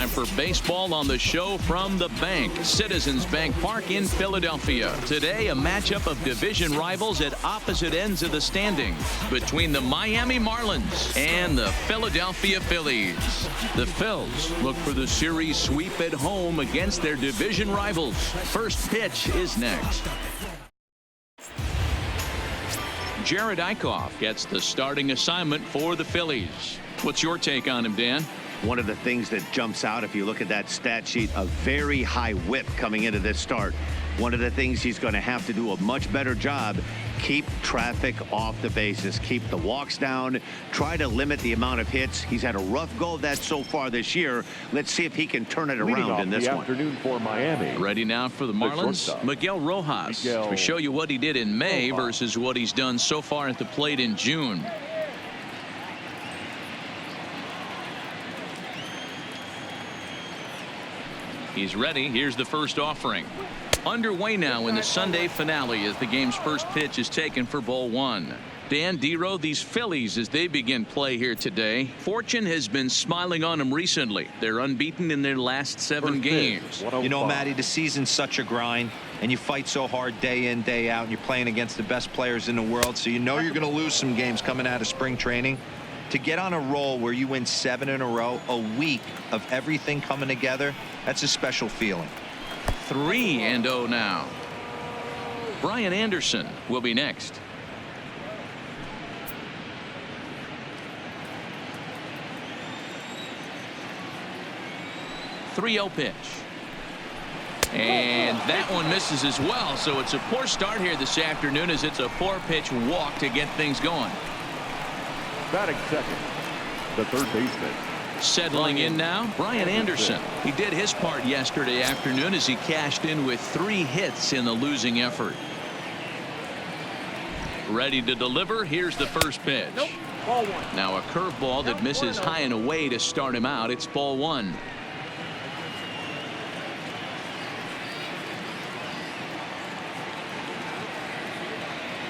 Time for baseball on the show from the bank. Citizens Bank Park in Philadelphia. Today, a matchup of division rivals at opposite ends of the standings between the Miami Marlins and the Philadelphia Phillies. The Phils look for the series sweep at home against their division rivals. First pitch is next. Jared Eichhoff gets the starting assignment for the Phillies. What's your take on him, Dan? One of the things that jumps out, if you look at that stat sheet, a very high whip coming into this start. One of the things he's going to have to do a much better job, keep traffic off the bases, keep the walks down, try to limit the amount of hits. He's had a rough go of that so far this year. Let's see if he can turn it around in this one. Afternoon for Miami. Ready now for the Marlins, Miguel Rojas. We show you what he did in May versus what he's done so far at the plate in June. He's ready. Here's the first offering. Underway now in the Sunday finale as the game's first pitch is taken for ball one. Dan, Dero, these Phillies, as they begin play here today, fortune has been smiling on them recently. They're unbeaten in their last 7 games. You know, Matty, the season's such a grind, and you fight so hard day in, day out, and you're playing against the best players in the world, so you know you're going to lose some games coming out of spring training. To get on a roll where you win 7 in a row, a week of everything coming together, that's a special feeling. 3-0 now. Brian Anderson will be next. .30 pitch. And that one misses as well, so it's a poor start here this afternoon as it's a 4-pitch walk to get things going. Batting second, the third baseman. Settling in now, Brian Anderson. He did his part yesterday afternoon as he cashed in with 3 hits in the losing effort. Ready to deliver. Here's the first pitch. Ball one. Now a curveball that misses high and away to start him out. It's ball one.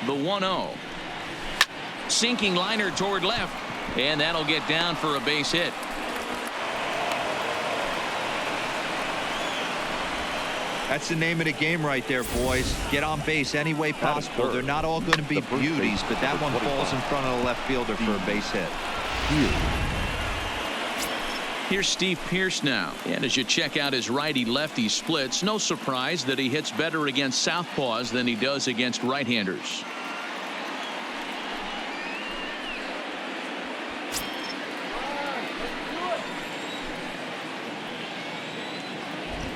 The 1-0. Sinking liner toward left, and that'll get down for a base hit. That's the name of the game right there, boys. Get on base any way possible. They're not all going to be beauties, but that one falls in front of the left fielder for a base hit. Here's Steve Pearce now, and as you check out his righty-lefty splits, no surprise that he hits better against southpaws than he does against right-handers.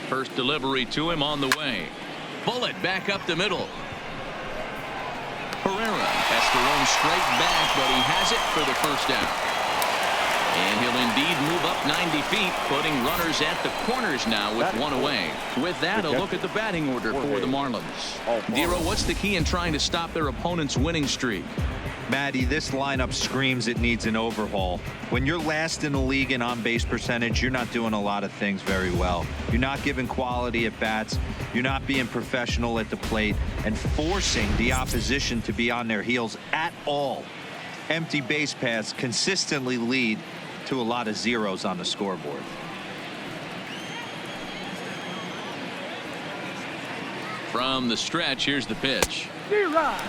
First delivery to him on the way. Bullet back up the middle. Pereira has to run straight back, but he has it for the first out. And he'll indeed move up 90 feet, putting runners at the corners now with 1 away. With that, a look at the batting order for the Marlins. Dero, what's the key in trying to stop their opponent's winning streak? Matty, this lineup screams it needs an overhaul. When you're last in the league in on-base percentage, you're not doing a lot of things very well. You're not giving quality at bats. You're not being professional at the plate and forcing the opposition to be on their heels at all. Empty base paths consistently lead to a lot of zeros on the scoreboard. From the stretch, here's the pitch.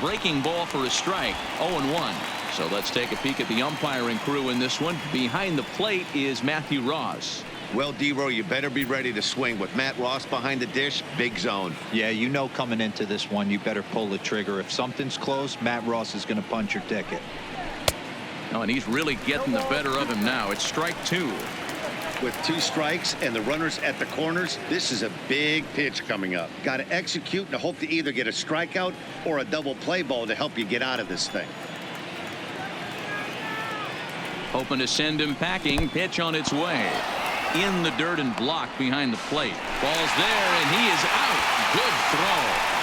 Breaking ball for a strike. 0-1. So let's take a peek at the umpiring crew in this one. Behind the plate is Matthew Ross. Well, Dero, you better be ready to swing. With Matt Ross behind the dish, big zone. Yeah, you know coming into this one, you better pull the trigger. If something's close, Matt Ross is going to punch your ticket. Oh, and he's really getting the better of him now. It's strike 2. With 2 strikes and the runners at the corners, this is a big pitch coming up. Got to execute and hope to either get a strikeout or a double play ball to help you get out of this thing. Hoping to send him packing. Pitch on its way. In the dirt and blocked behind the plate. Ball's there, and he is out. Good throw.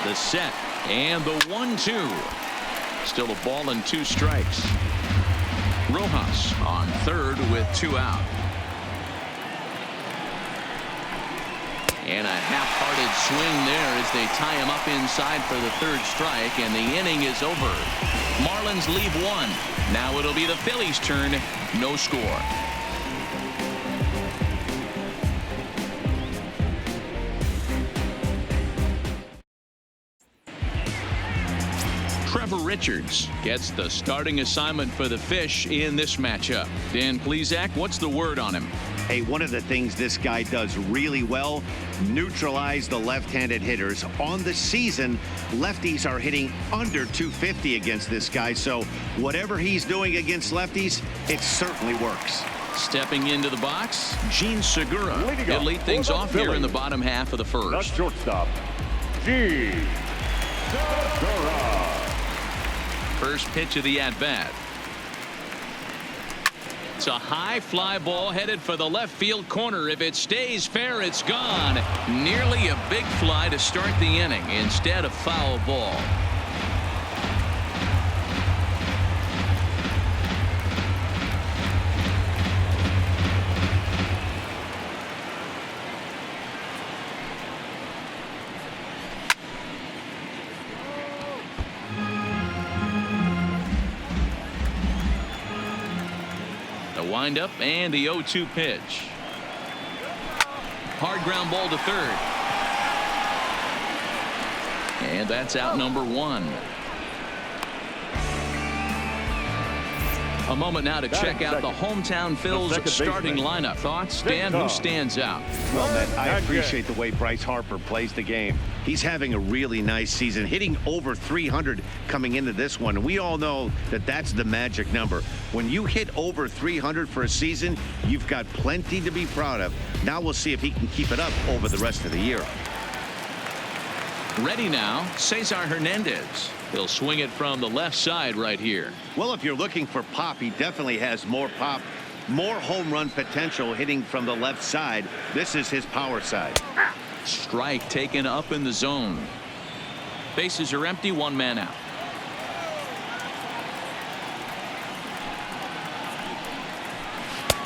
The set and the 1-2. Still a ball and 2 strikes. Rojas on third with 2 out. And a half-hearted swing there as they tie him up inside for the third strike, and the inning is over. Marlins leave one. Now it'll be the Phillies' turn. No score. Trevor Richards gets the starting assignment for the Fish in this matchup. Dan Plesac, what's the word on him? Hey, one of the things this guy does really well, neutralize the left-handed hitters. On the season, lefties are hitting under 250 against this guy, so whatever he's doing against lefties, it certainly works. Stepping into the box, Gene Segura. He'll lead things off here in the bottom half of the first. Not shortstop, Gene Segura. First pitch of the at-bat. It's a high fly ball headed for the left field corner. If it stays fair, it's gone. Nearly a big fly to start the inning instead of foul ball. Windup and the 0-2 pitch. Hard ground ball to third. And that's out number one. A moment now to check out the hometown Phil's starting lineup. Thoughts, Dan? Who stands out? Well, man, I appreciate the way Bryce Harper plays the game. He's having a really nice season, hitting over 300 coming into this one. We all know that that's the magic number. When you hit over 300 for a season, you've got plenty to be proud of. Now we'll see if he can keep it up over the rest of the year. Ready now, Cesar Hernandez. He'll swing it from the left side right here. Well, if you're looking for pop, he definitely has more pop, more home run potential hitting from the left side. This is his power side. Strike taken up in the zone. Bases are empty, one man out.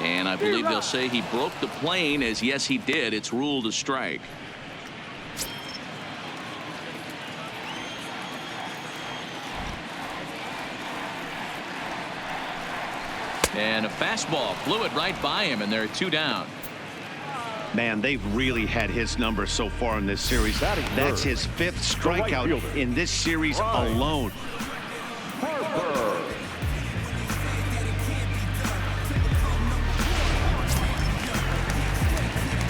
And I believe they'll say he broke the plane, as yes he did. It's ruled a strike. And a fastball flew it right by him, and they're two down. Man, they've really had his number so far in this series. That's his fifth strikeout in this series alone.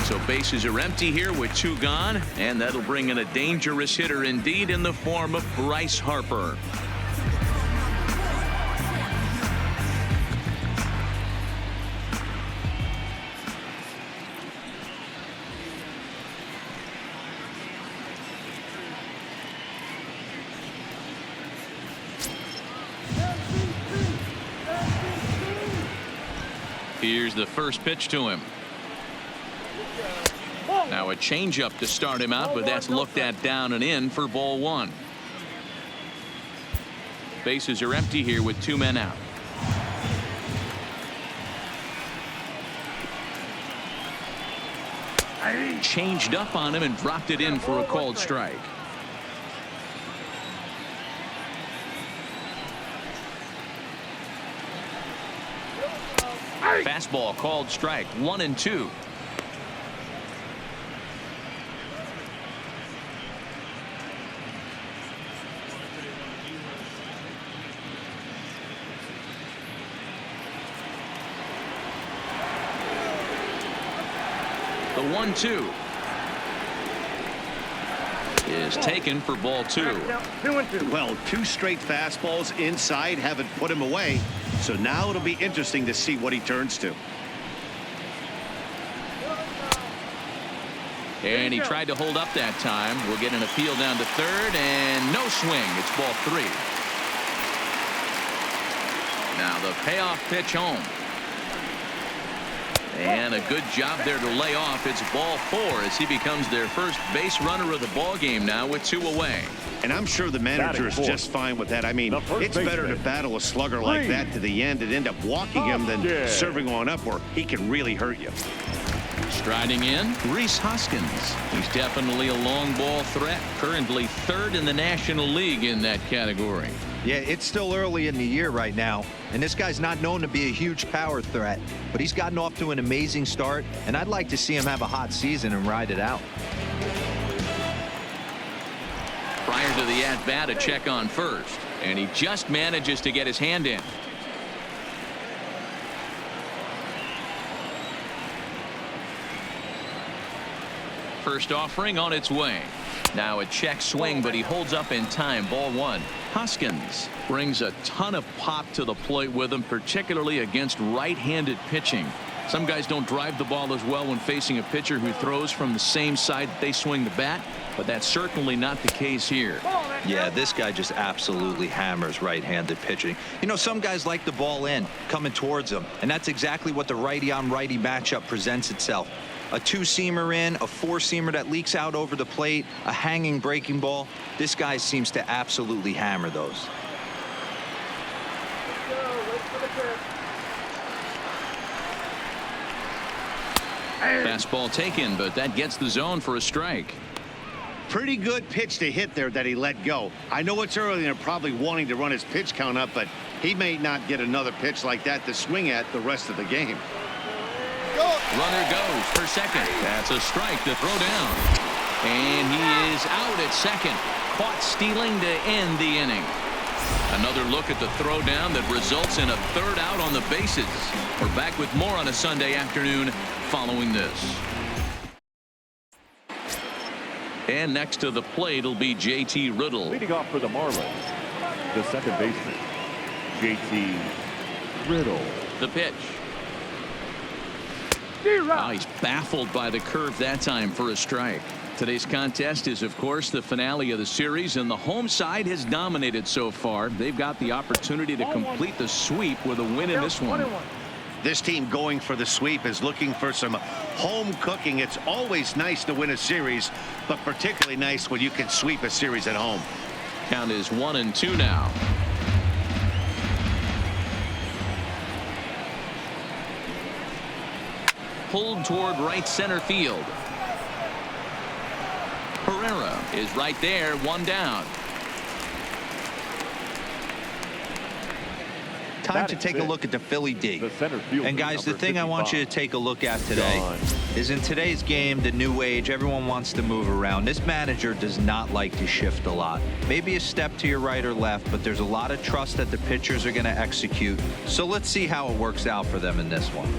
So bases are empty here with two gone, and that'll bring in a dangerous hitter indeed in the form of Bryce Harper. Here's the first pitch to him. Now a changeup to start him out, but that's looked at down and in for ball one. Bases are empty here with two men out. Changed up on him and dropped it in for a called strike. Fastball called strike, 1-2. The 1-2 is taken for ball two. Well, two straight fastballs inside haven't put him away. So now it'll be interesting to see what he turns to. And he tried to hold up that time. We'll get an appeal down to third, and no swing. It's ball three. Now the payoff pitch home. And a good job there to lay off. It's ball four as he becomes their first base runner of the ball game now with two away. And I'm sure the manager is just fine with that. I mean, it's better to battle a slugger like that to the end and end up walking him than serving one up where he can really hurt you. Striding in, Rhys Hoskins. He's definitely a long ball threat, currently third in the National League in that category. Yeah, it's still early in the year right now, and this guy's not known to be a huge power threat, but he's gotten off to an amazing start, and I'd like to see him have a hot season and ride it out. Prior to the at-bat, a check on first, and he just manages to get his hand in. First offering on its way. Now a check swing, but he holds up in time. Ball one. Hoskins brings a ton of pop to the plate with him, particularly against right-handed pitching. Some guys don't drive the ball as well when facing a pitcher who throws from the same side that they swing the bat, but that's certainly not the case here. Yeah, this guy just absolutely hammers right-handed pitching. You know, some guys like the ball in, coming towards them, and that's exactly what the righty-on-righty matchup presents itself. A two-seamer in, a four-seamer that leaks out over the plate, a hanging breaking ball. This guy seems to absolutely hammer those. Fastball taken, but that gets the zone for a strike. Pretty good pitch to hit there that he let go. I know it's early and they're probably wanting to run his pitch count up, but he may not get another pitch like that to swing at the rest of the game. Runner goes for second. That's a strike to throw down. And he is out at second. Caught stealing to end the inning. Another look at the throw down that results in a third out on the bases. We're back with more on a Sunday afternoon following this. And next to the plate will be J.T. Riddle. Leading off for the Marlins, the second baseman, J.T. Riddle. The pitch. Oh, he's baffled by the curve that time for a strike. Today's contest is, of course, the finale of the series, and the home side has dominated so far. They've got the opportunity to complete the sweep with a win in this one. This team going for the sweep is looking for some home cooking. It's always nice to win a series, but particularly nice when you can sweep a series at home. Count is 1-2 now. Pulled toward right center field. Herrera is right there, one down. Time to take a look at the Philly D. And guys, the thing I want you to take a look at today is in today's game, the new age, everyone wants to move around. This manager does not like to shift a lot. Maybe a step to your right or left, but there's a lot of trust that the pitchers are going to execute. So let's see how it works out for them in this one.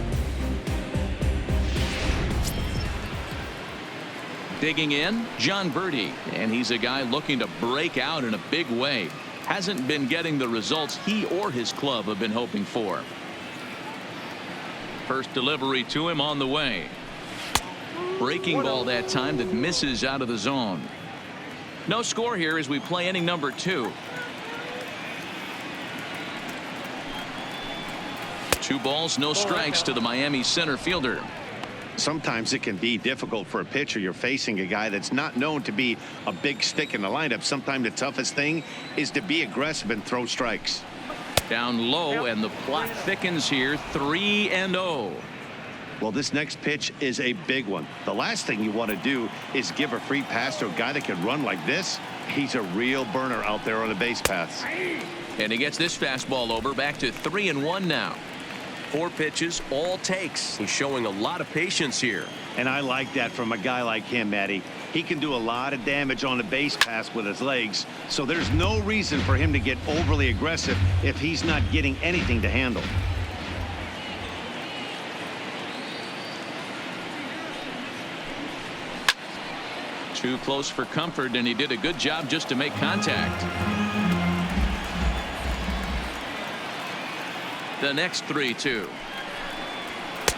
Digging in, John Birdie, and he's a guy looking to break out in a big way. Hasn't been getting the results he or his club have been hoping for. First delivery to him on the way. Breaking ball that time that misses out of the zone. No score here as we play inning number 2. 2 balls, no strikes to the Miami center fielder. Sometimes it can be difficult for a pitcher. You're facing a guy that's not known to be a big stick in the lineup. Sometimes the toughest thing is to be aggressive and throw strikes. Down low, and the plot thickens here. 3-0. Well, this next pitch is a big one. The last thing you want to do is give a free pass to a guy that can run like this. He's a real burner out there on the base paths. And he gets this fastball over. Back to 3-1 now. 4 pitches, all takes. He's showing a lot of patience here. And I like that from a guy like him, Matty. He can do a lot of damage on the base pass with his legs, so there's no reason for him to get overly aggressive if he's not getting anything to handle. Too close for comfort, and he did a good job just to make contact. The next 3-2.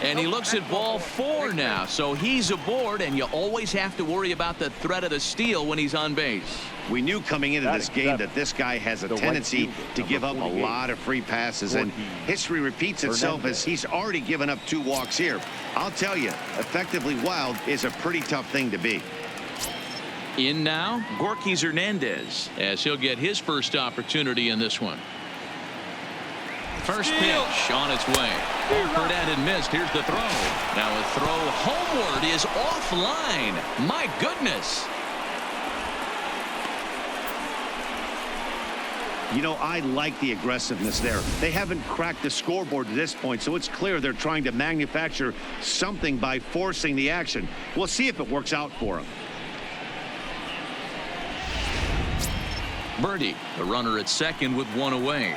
And he looks at ball 4 now, so he's aboard, and you always have to worry about the threat of the steal when he's on base. We knew coming into this game that this guy has a tendency to give up a lot of free passes, and history repeats itself as he's already given up 2 walks here. I'll tell you, effectively wild is a pretty tough thing to be. In now, Gorkys Hernandez, as he'll get his first opportunity in this one. First pitch on its way. Offered and missed. Here's the throw. Now a throw homeward is offline. My goodness. You know, I like the aggressiveness there. They haven't cracked the scoreboard to this point, so it's clear they're trying to manufacture something by forcing the action. We'll see if it works out for them. Birdie, the runner at second with one away.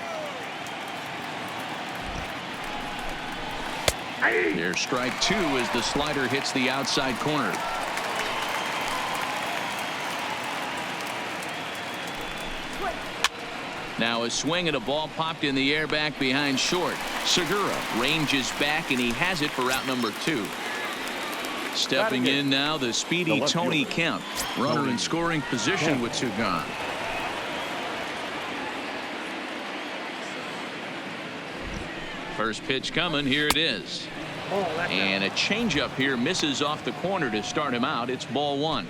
There's strike two as the slider hits the outside corner. Now a swing and a ball popped in the air back behind short. Segura ranges back and he has it for out number two. Stepping in now, the speedy Tony Kemp. Runner in scoring position with two gone. First pitch coming. Here it is. And a changeup here misses off the corner to start him out. It's ball one.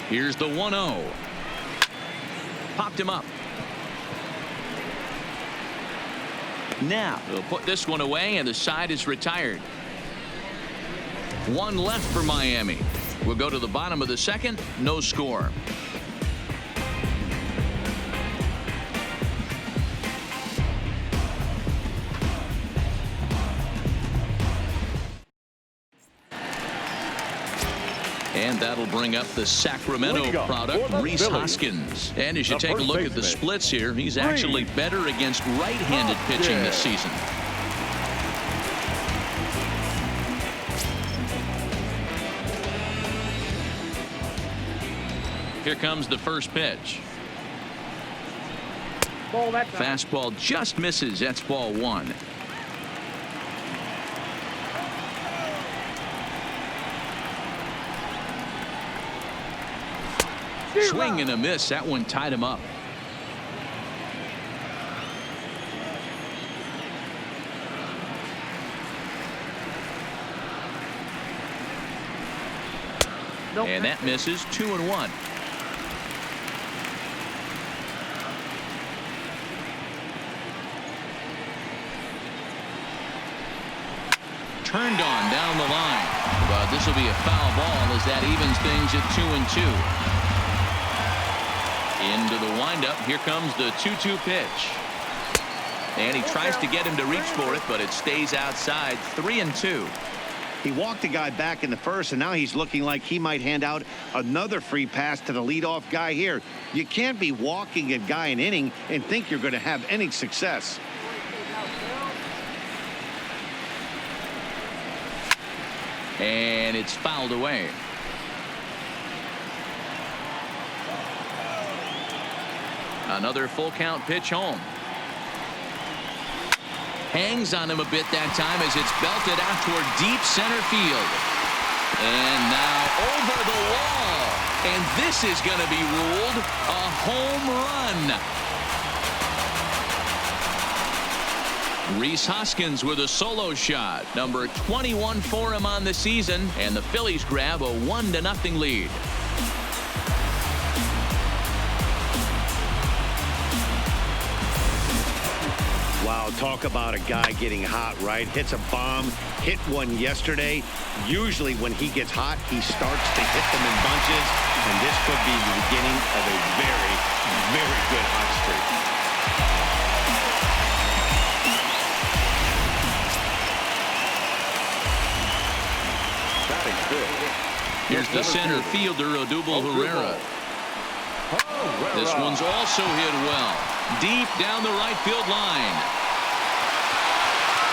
Here's the 1-0. Popped him up. Now they'll put this one away and the side is retired. One left for Miami. We'll go to the bottom of the second. No score. And that'll bring up the Sacramento product, Rhys Hoskins. And as you take a look at the splits here, he's actually better against right-handed pitching this season. Here comes the first pitch. Fastball just misses. That's ball one. Swing and a miss. That one tied him up. And that misses. 2-1. Turned on down the line, but this will be a foul ball as that evens things at 2-2. Into the windup. Here comes the 2-2 pitch. And he tries to get him to reach for it, but it stays outside. 3-2. He walked the guy back in the first, and now he's looking like he might hand out another free pass to the leadoff guy here. You can't be walking a guy an inning and think you're going to have any success. And it's fouled away. Another full count pitch home. Hangs on him a bit that time as it's belted out toward deep center field. And now over the wall. And this is going to be ruled a home run. Rhys Hoskins with a solo shot. Number 21 for him on the season. And the Phillies grab a 1-0 lead. Wow, talk about a guy getting hot, right? Hits a bomb, hit one yesterday. Usually when he gets hot, he starts to hit them in bunches, and this could be the beginning of a very, very good hot streak. Here's the center fielder, Odubel Herrera. This one's also hit well. Deep down the right field line.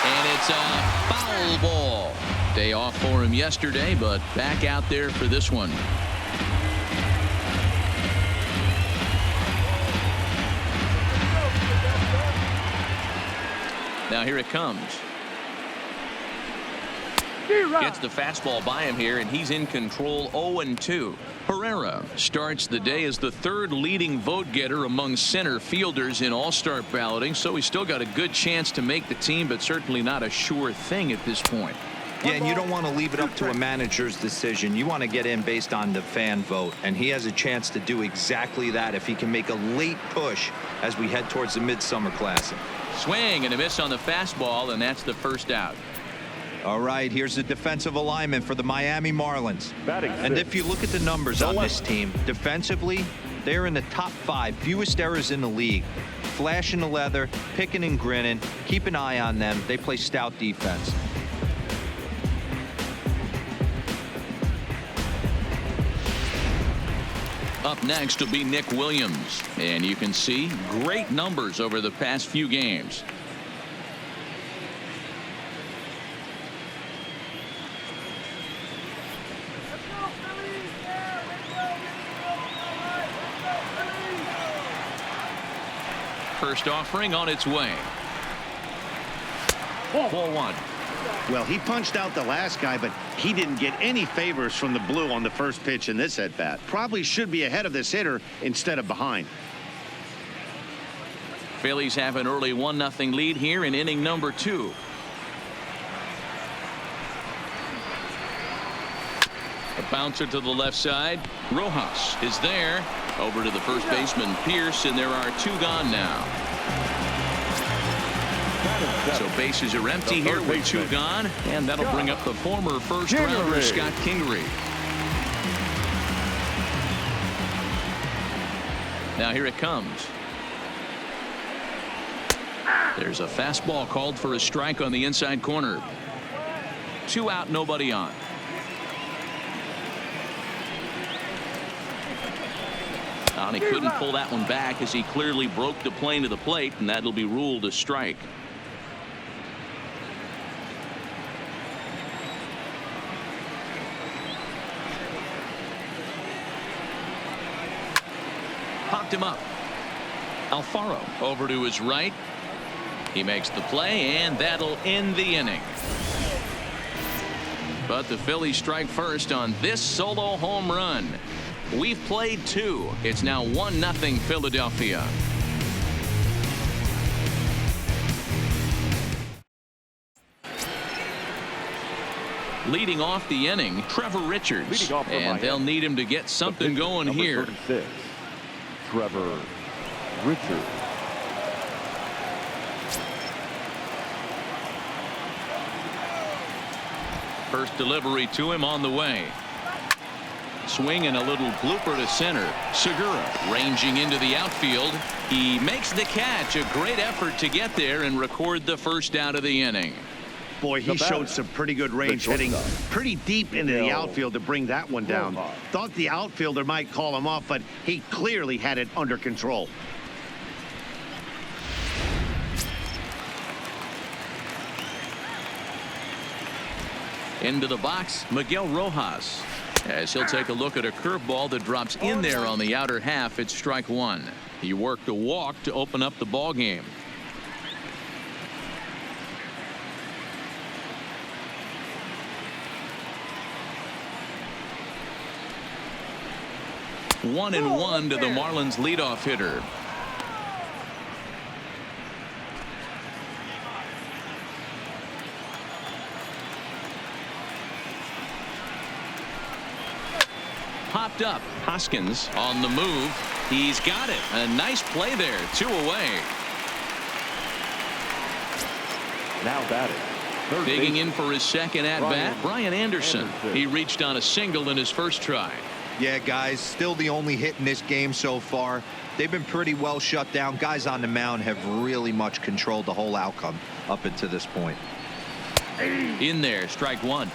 And it's a foul ball. Day off for him yesterday, but back out there for this one. Now here it comes. Gets the fastball by him here, and he's in control. 0-2. Herrera starts the day as the third leading vote getter among center fielders in all-star balloting, so he's still got a good chance to make the team, but certainly not a sure thing at this point. Yeah, and you don't want to leave it up to a manager's decision. You want to get in based on the fan vote, and he has a chance to do exactly that if he can make a late push as we head towards the Midsummer Classic. Swing and a miss on the fastball, and that's the first out. All right, here's the defensive alignment for the Miami Marlins. And if you look at the numbers on this team, defensively, they're in the top 5 fewest errors in the league. Flashing the leather, picking and grinning. Keep an eye on them. They play stout defense. Up next will be Nick Williams, and you can see great numbers over the past few games. First offering on its way. Ball 1. Well, he punched out the last guy, but he didn't get any favors from the blue on the first pitch in this at bat. Probably should be ahead of this hitter instead of behind. Phillies have an early 1-0 lead here in inning number 2. A bouncer to the left side. Rojas is there. Over to the first baseman, Pierce, and there are 2 gone now. So bases are empty here with 2 gone, and that'll bring up the former first-rounder Scott Kingery. Now here it comes. There's a fastball called for a strike on the inside corner. 2 out, nobody on. And he couldn't pull that one back as he clearly broke the plane to the plate, and that'll be ruled a strike. Popped him up. Alfaro over to his right. He makes the play, and that'll end the inning. But the Phillies strike first on this solo home run. We've played 2. It's now 1-0 Philadelphia. Leading off the inning, Trevor Richards, and they'll need him to get something going here. 36, Trevor Richards. First delivery to him on the way. Swing and a little blooper to center. Segura ranging into the outfield. He makes the catch. A great effort to get there and record the first out of the inning. Boy, he showed some pretty good range, hitting pretty deep into the outfield to bring that one down. Thought the outfielder might call him off, but he clearly had it under control. Into the box, Miguel Rojas, as he'll take a look at a curveball that drops in there on the outer half. It's strike 1. He worked a walk to open up the ball game. One and one to the Marlins leadoff hitter. Popped up. Hoskins on the move. He's got it. A nice play there. 2 away. Now batting. Digging in for his second at bat, Brian Anderson. He reached on a single in his first try. Yeah, guys, still the only hit in this game so far. They've been pretty well shut down. Guys on the mound have really much controlled the whole outcome up until this point. In there, strike 1.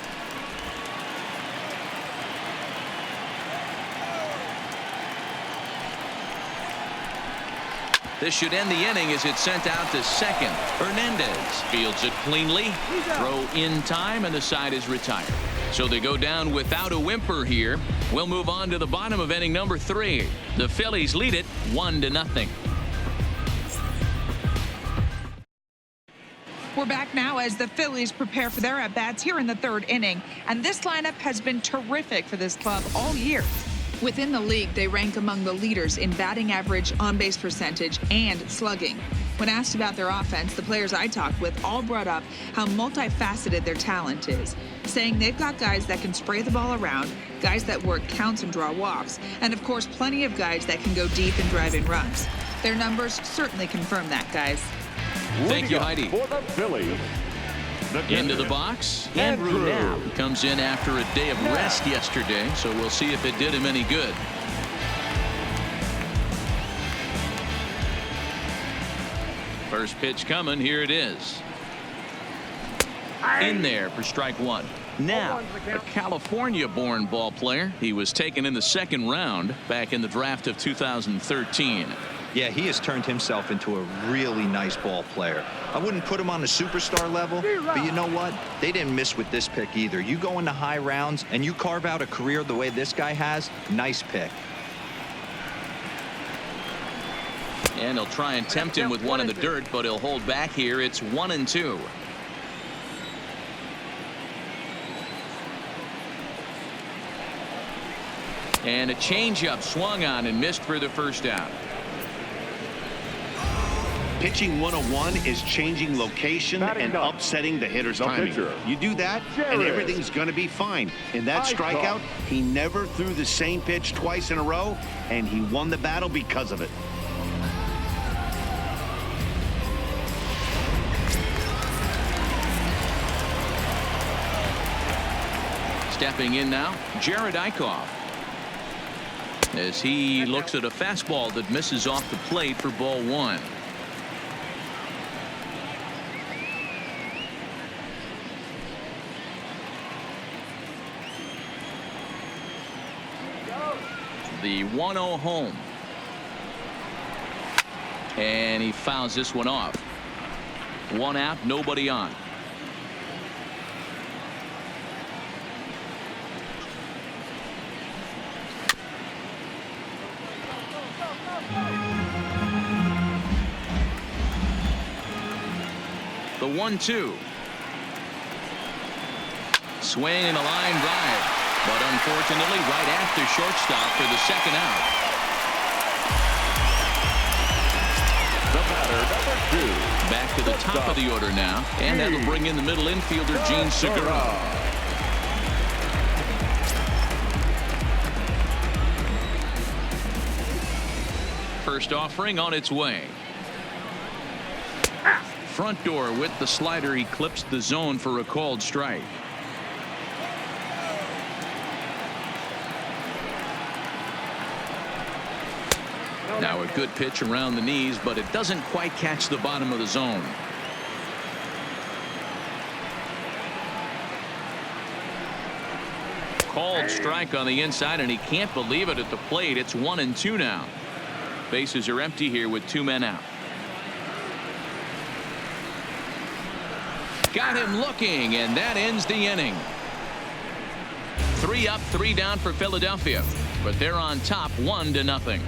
This should end the inning as it's sent out to second. Hernandez fields it cleanly. Throw in time, and the side is retired. So they go down without a whimper here. We'll move on to the bottom of inning number 3. The Phillies lead it 1-0. We're back now as the Phillies prepare for their at-bats here in the 3rd inning. And this lineup has been terrific for this club all year. Within the league, they rank among the leaders in batting average, on-base percentage, and slugging. When asked about their offense, the players I talked with all brought up how multifaceted their talent is, saying they've got guys that can spray the ball around, guys that work counts and draw walks, and of course plenty of guys that can go deep and drive in runs. Their numbers certainly confirm that, guys. Thank you, Heidi. For the Phillies, Into the box, Andrew Knapp comes in after a day of rest yesterday, so we'll see if it did him any good. First pitch coming. Here it is. In there for strike one. Now, a California-born ball player. He was taken in the second round back in the draft of 2013. Yeah, he has turned himself into a really nice ball player. I wouldn't put him on the superstar level, but you know what? They didn't miss with this pick either. You go into high rounds and you carve out a career the way this guy has, nice pick. And he'll try and tempt him with one in the dirt, but he'll hold back here. It's 1-2. And a changeup swung on and missed for the first out. Pitching 101 is changing location and upsetting the hitter's timing. You do that, and everything's going to be fine. In that strikeout, he never threw the same pitch twice in a row, and he won the battle because of it. Stepping in now, Jared Eichhoff, as he looks at a fastball that misses off the plate for ball one. The 1-0 home. And he fouls this one off. One out, nobody on. The 1-2. Swing and a line drive, but unfortunately right after shortstop for the second out. The batter, number 2. Back to the top of the order now, and that'll bring in the middle infielder Gene Segura. First offering on its way. Front door with the slider eclipsed the zone for a called strike. Now a good pitch around the knees, but it doesn't quite catch the bottom of the zone. Called strike on the inside, and he can't believe it at the plate. It's 1-2 now. Bases are empty here with 2 men out. Got him looking, and that ends the inning. 3 up, 3 down for Philadelphia, but they're on top 1-0.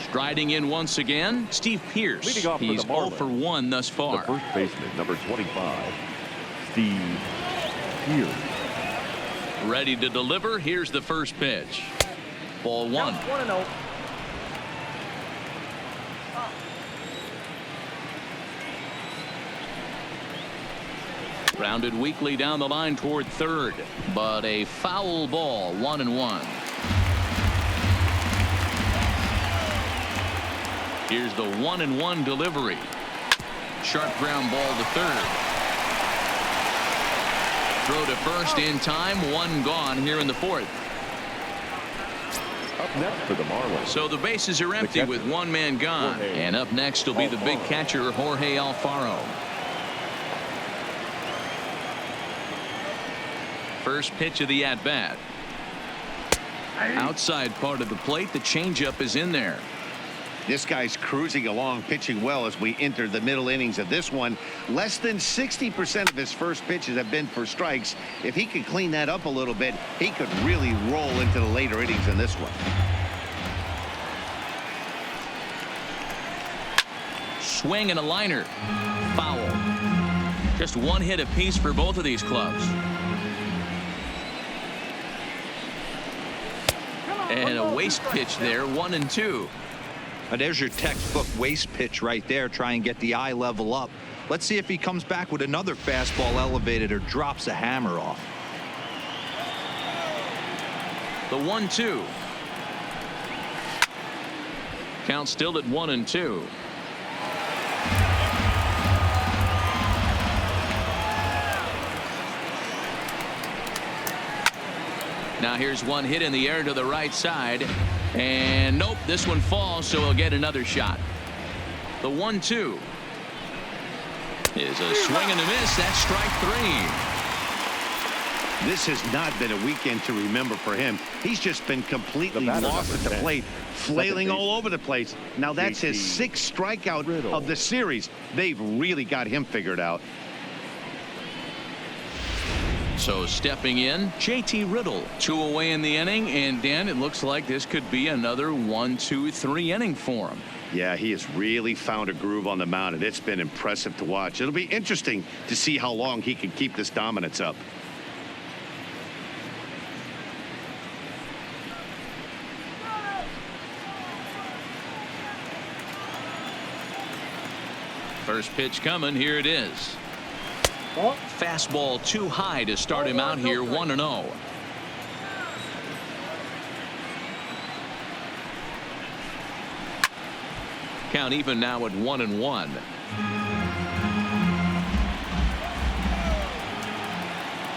Striding in once again, Steve Pearce. He's 0 for 1 thus far. The first baseman, number 25, Steve Pearce. Ready to deliver. Here's the first pitch. Ball 1. 1-0. Grounded weakly down the line toward third, but a foul ball. 1-1. Here's the 1-1 delivery. Sharp ground ball to third. Throw to first in time. 1 gone here in the 4th. Up next for the Marlins. So the bases are empty with 1 man gone. And up next will be the big catcher, Jorge Alfaro. First pitch of the at-bat. Outside part of the plate, the changeup is in there. This guy's cruising along, pitching well as we enter the middle innings of this one. Less than 60% of his first pitches have been for strikes. If he could clean that up a little bit, he could really roll into the later innings in this one. Swing and a liner. Foul. Just 1 hit apiece for both of these clubs. And a waste pitch there, 1-2. There's your textbook waste pitch right there. Try and get the eye level up. Let's see if he comes back with another fastball elevated or drops a hammer off. The 1-2. Count still at 1-2. Now here's one hit in the air to the right side. And nope, this one falls, so he'll get another shot. The 1-2 is a swing and a miss. That's strike 3. This has not been a weekend to remember for him. He's just been completely lost at the plate, flailing all over the place. Now that's his 6th strikeout of the series. They've really got him figured out. So stepping in, JT Riddle. 2 away in the inning, and Dan, it looks like this could be another 1-2-3 inning for him. Yeah, he has really found a groove on the mound, and it's been impressive to watch. It'll be interesting to see how long he can keep this dominance up. First pitch coming. Here it is. Fastball too high to start him out here, 1-0. Count even now at 1-1.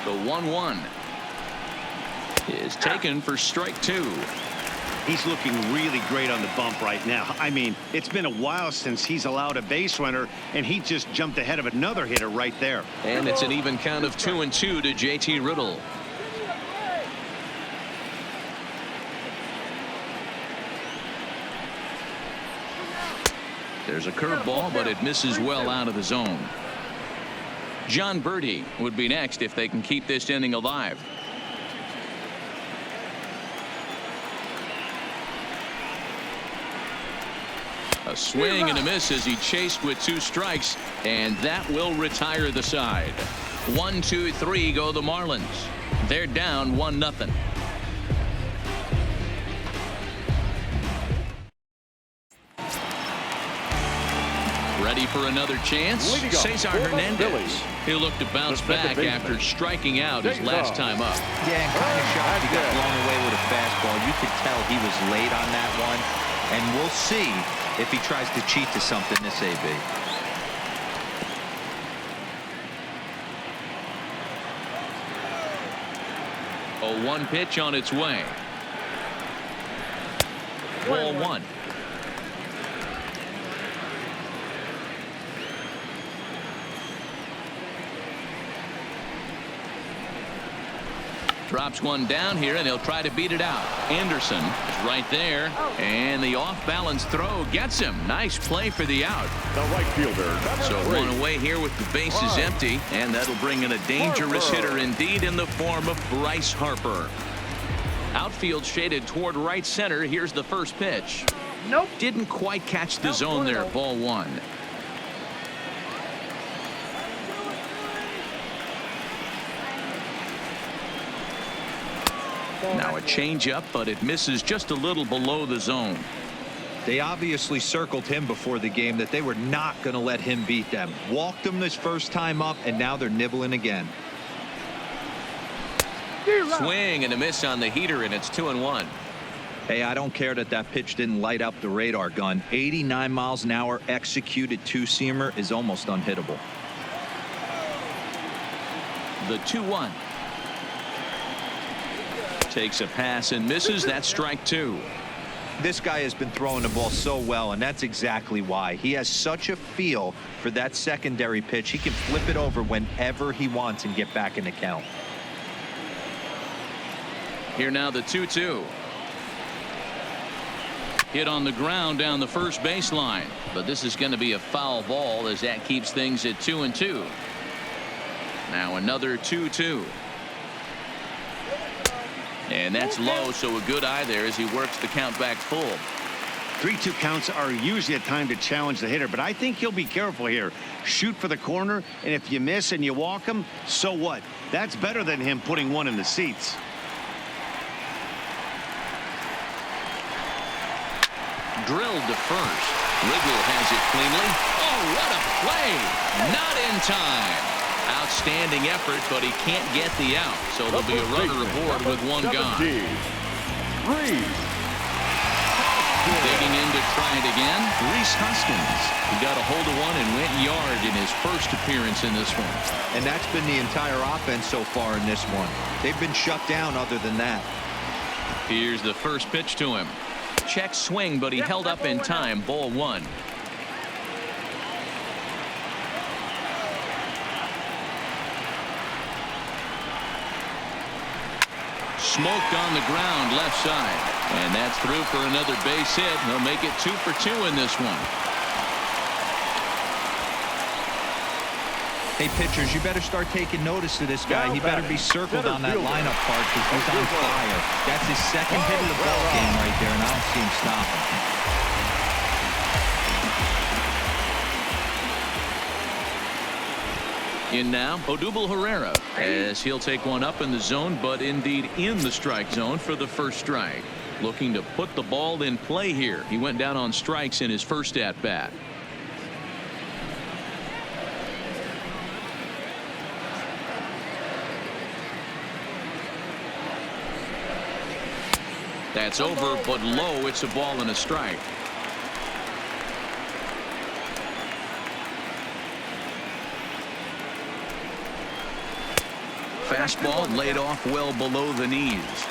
The 1-1 is taken for strike 2. He's looking really great on the bump right now. I mean, it's been a while since he's allowed a base runner, and he just jumped ahead of another hitter right there. And it's an even count of 2-2 to JT Riddle. There's a curveball, but it misses well out of the zone. John Birdie would be next if they can keep this inning alive. A swing and a miss as he chased with 2 strikes, and that will retire the side. 1-2-3 go the Marlins. They're down 1-0. Ready for another chance? Cesar Hernandez. He'll look to bounce back after striking out his last time up. Yeah, and kind of shocked he got blown away with a fastball. You could tell he was late on that one, and we'll see if he tries to cheat to something this AB. A 1 pitch on its way. Ball 1. Drops one down here, and he'll try to beat it out. Anderson is right there, and the off-balance throw gets him. Nice play for the out. The right fielder. So 1 away here with the bases empty, and that'll bring in a dangerous hitter indeed in the form of Bryce Harper. Outfield shaded toward right center. Here's the first pitch. Nope. Didn't quite catch the zone there. Ball 1. Now a changeup, but it misses just a little below the zone. They obviously circled him before the game that they were not going to let him beat them. Walked him this first time up, and now they're nibbling again. Swing and a miss on the heater, and it's 2-1. Hey, I don't care that that pitch didn't light up the radar gun. 89 miles an hour executed 2-seamer is almost unhittable. The 2-1. Takes a pass and misses. That's strike 2. This guy has been throwing the ball so well, and that's exactly why. He has such a feel for that secondary pitch. He can flip it over whenever he wants and get back in the count. Here now the 2-2. Hit on the ground down the first baseline, but this is going to be a foul ball as that keeps things at 2-2. Now another 2-2. And that's low, so a good eye there as he works the count back full. 3-2 counts are usually a time to challenge the hitter, but I think he'll be careful here. Shoot for the corner, and if you miss and you walk him, so what? That's better than him putting one in the seats. drilled to first. Riggle has it cleanly. Oh, what a play! Not in time. Outstanding effort, but he can't get the out. So there'll be a runner aboard with one gone. Digging in to try it again, Rhys Hoskins. He got a hold of one and went yard in his first appearance in this one. And that's been the entire offense so far in this one. They've been shut down other than that. Here's the first pitch to him. Check swing, but he held up in time. Ball one. Smoked on the ground left side. And that's through for another base hit. They'll make it 2 for 2 in this one. Hey, pitchers, you better start taking notice of this guy. He better be circled on that lineup card because he's on fire. That's his second hit of the ball game right there, and I don't see him stopping. In now, Odubel Herrera, as he'll take one up in the zone, but indeed in the strike zone for the first strike. Looking to put the ball in play here. He went down on strikes in his first at bat. That's over, but low. It's a ball and a strike. Fastball laid off well below the knees.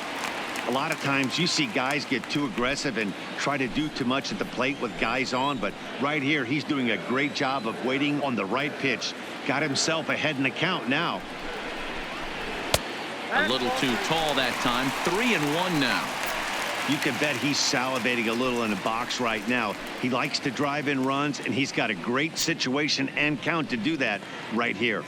A lot of times you see guys get too aggressive and try to do too much at the plate with guys on, but right here he's doing a great job of waiting on the right pitch. Got himself ahead in the count now. A little too tall that time. 3-1 now. You can bet he's salivating a little in the box right now. He likes to drive in runs, and he's got a great situation and count to do that right here.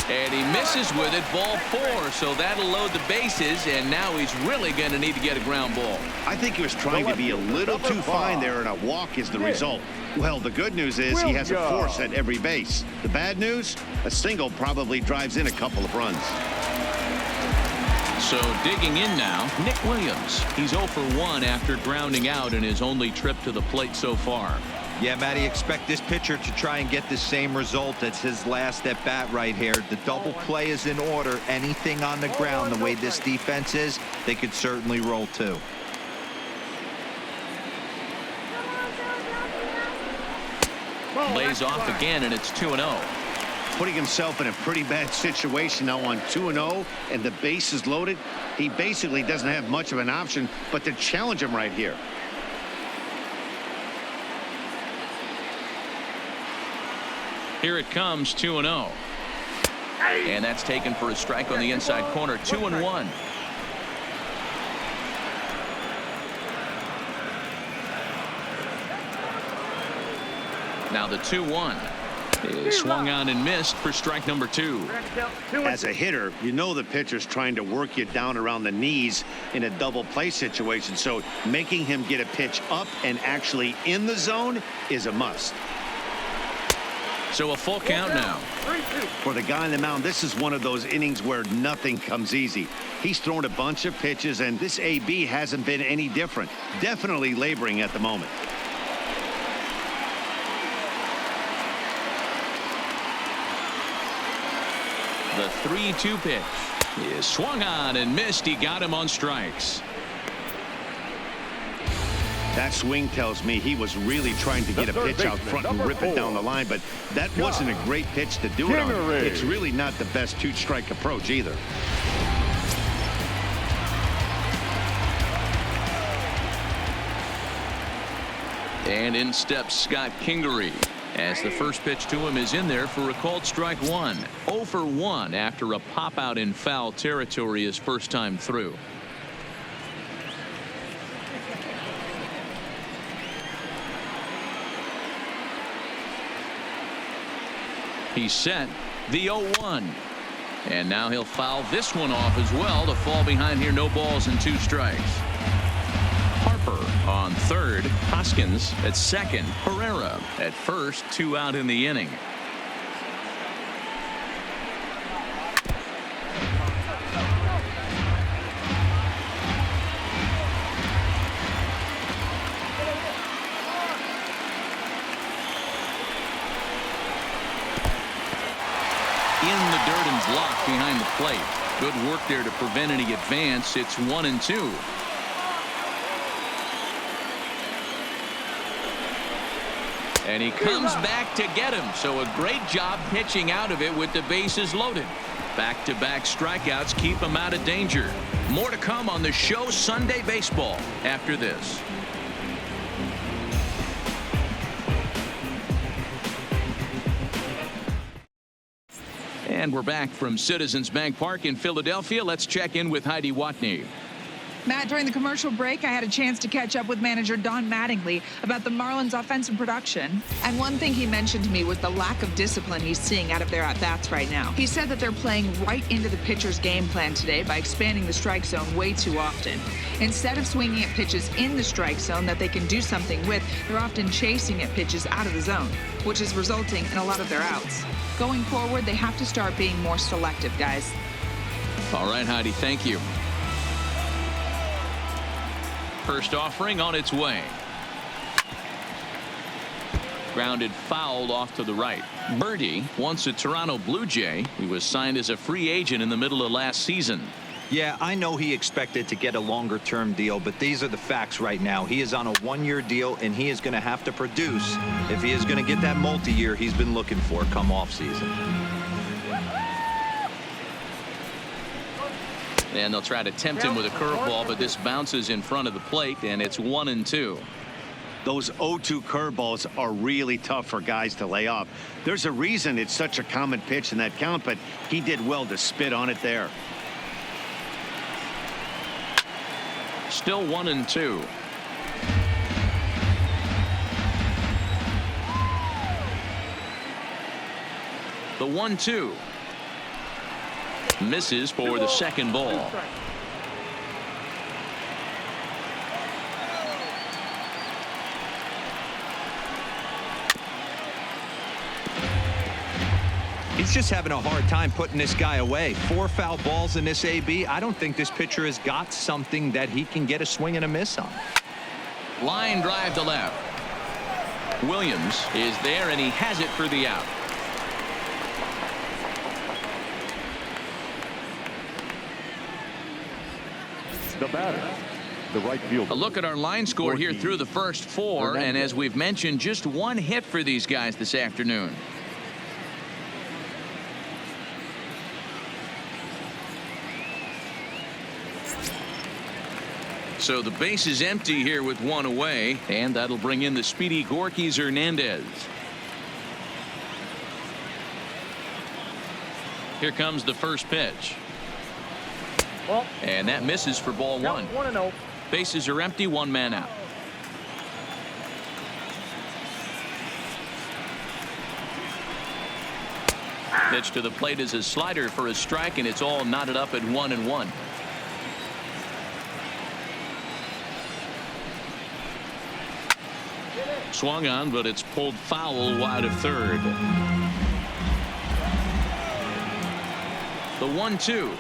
And he misses with it. Ball 4. So that'll load the bases, and now he's really going to need to get a ground ball. I think he was trying to be a little too fine there, and a walk is the result. Well, the good news is he has a force at every base. The bad news, a single probably drives in a couple of runs. So digging in now, Nick Williams. He's 0 for 1 after grounding out in his only trip to the plate so far. Yeah, Matty, expect this pitcher to try and get the same result as his last at bat right here. The double play is in order. Anything on the ground, the way this defense is, they could certainly roll too. Lays off again, and it's 2-0. Putting himself in a pretty bad situation now on 2-0, and the base is loaded. He basically doesn't have much of an option but to challenge him right here. Here it comes, 2-0. And that's taken for a strike on the inside corner. 2-1. Now the 2-1 is swung on and missed for strike number 2. As a hitter, you know the pitcher's trying to work you down around the knees in a double play situation, so making him get a pitch up and actually in the zone is a must. So a full count now. For the guy on the mound, this is one of those innings where nothing comes easy. He's thrown a bunch of pitches, and this AB hasn't been any different. Definitely laboring at the moment. The 3-2 pitch is swung on and missed. He got him on strikes. That swing tells me he was really trying to get a pitch out front and rip it down the line, but that wasn't a great pitch to do it on. It's really not the best two-strike approach either. And in steps Scott Kingery, as the first pitch to him is in there for a called strike 1. 0 for 1 after a pop out in foul territory his first time through. He's set. The 0-1. And now he'll foul this one off as well to fall behind here. No balls and 2 strikes. Harper on third. Hoskins at second. Herrera at first. 2 out in the inning. the dirt and blocked behind the plate. Good work there to prevent any advance. It's 1-2. And he comes back to get him. So a great job pitching out of it with the bases loaded. Back-to-back strikeouts keep him out of danger. More to come on the show Sunday Baseball after this. And we're back from Citizens Bank Park in Philadelphia. Let's check in with Heidi Watney. Matt, during the commercial break, I had a chance to catch up with manager Don Mattingly about the Marlins' offensive production. And one thing he mentioned to me was the lack of discipline he's seeing out of their at-bats right now. He said that they're playing right into the pitcher's game plan today by expanding the strike zone way too often. Instead of swinging at pitches in the strike zone that they can do something with, they're often chasing at pitches out of the zone, which is resulting in a lot of their outs. Going forward, they have to start being more selective, guys. All right, Heidi, thank you. First offering on its way. Grounded foul off to the right. Birdie, once a Toronto Blue Jay, he was signed as a free agent in the middle of last season. Yeah, I know he expected to get a longer-term deal, but these are the facts right now. He is on a one-year deal, and he is going to have to produce if he is going to get that multi-year he's been looking for come off-season. And they'll try to tempt him with a curveball, but this bounces in front of the plate, and it's 1-2. Those 0-2 curveballs are really tough for guys to lay off. There's a reason it's such a common pitch in that count, but he did well to spit on it there. Still 1-2. The 1-2. Misses for the second ball. He's just having a hard time putting this guy away. 4 foul balls in this AB. I don't think this pitcher has got something that he can get a swing and a miss on. Line drive to left. Williams is there, and he has it for the out. The batter, the right fielder. A look at our line score here through the first 4, and as we've mentioned, just 1 hit for these guys this afternoon. So the base is empty here with 1 away, and that'll bring in the speedy Gorkys Hernandez. Here comes the first pitch. And that misses for ball 1. 1-0. Bases are empty, 1 man out. Pitch to the plate is a slider for a strike, and it's all knotted up at 1-1. Swung on, but it's pulled foul wide of third. The 1-2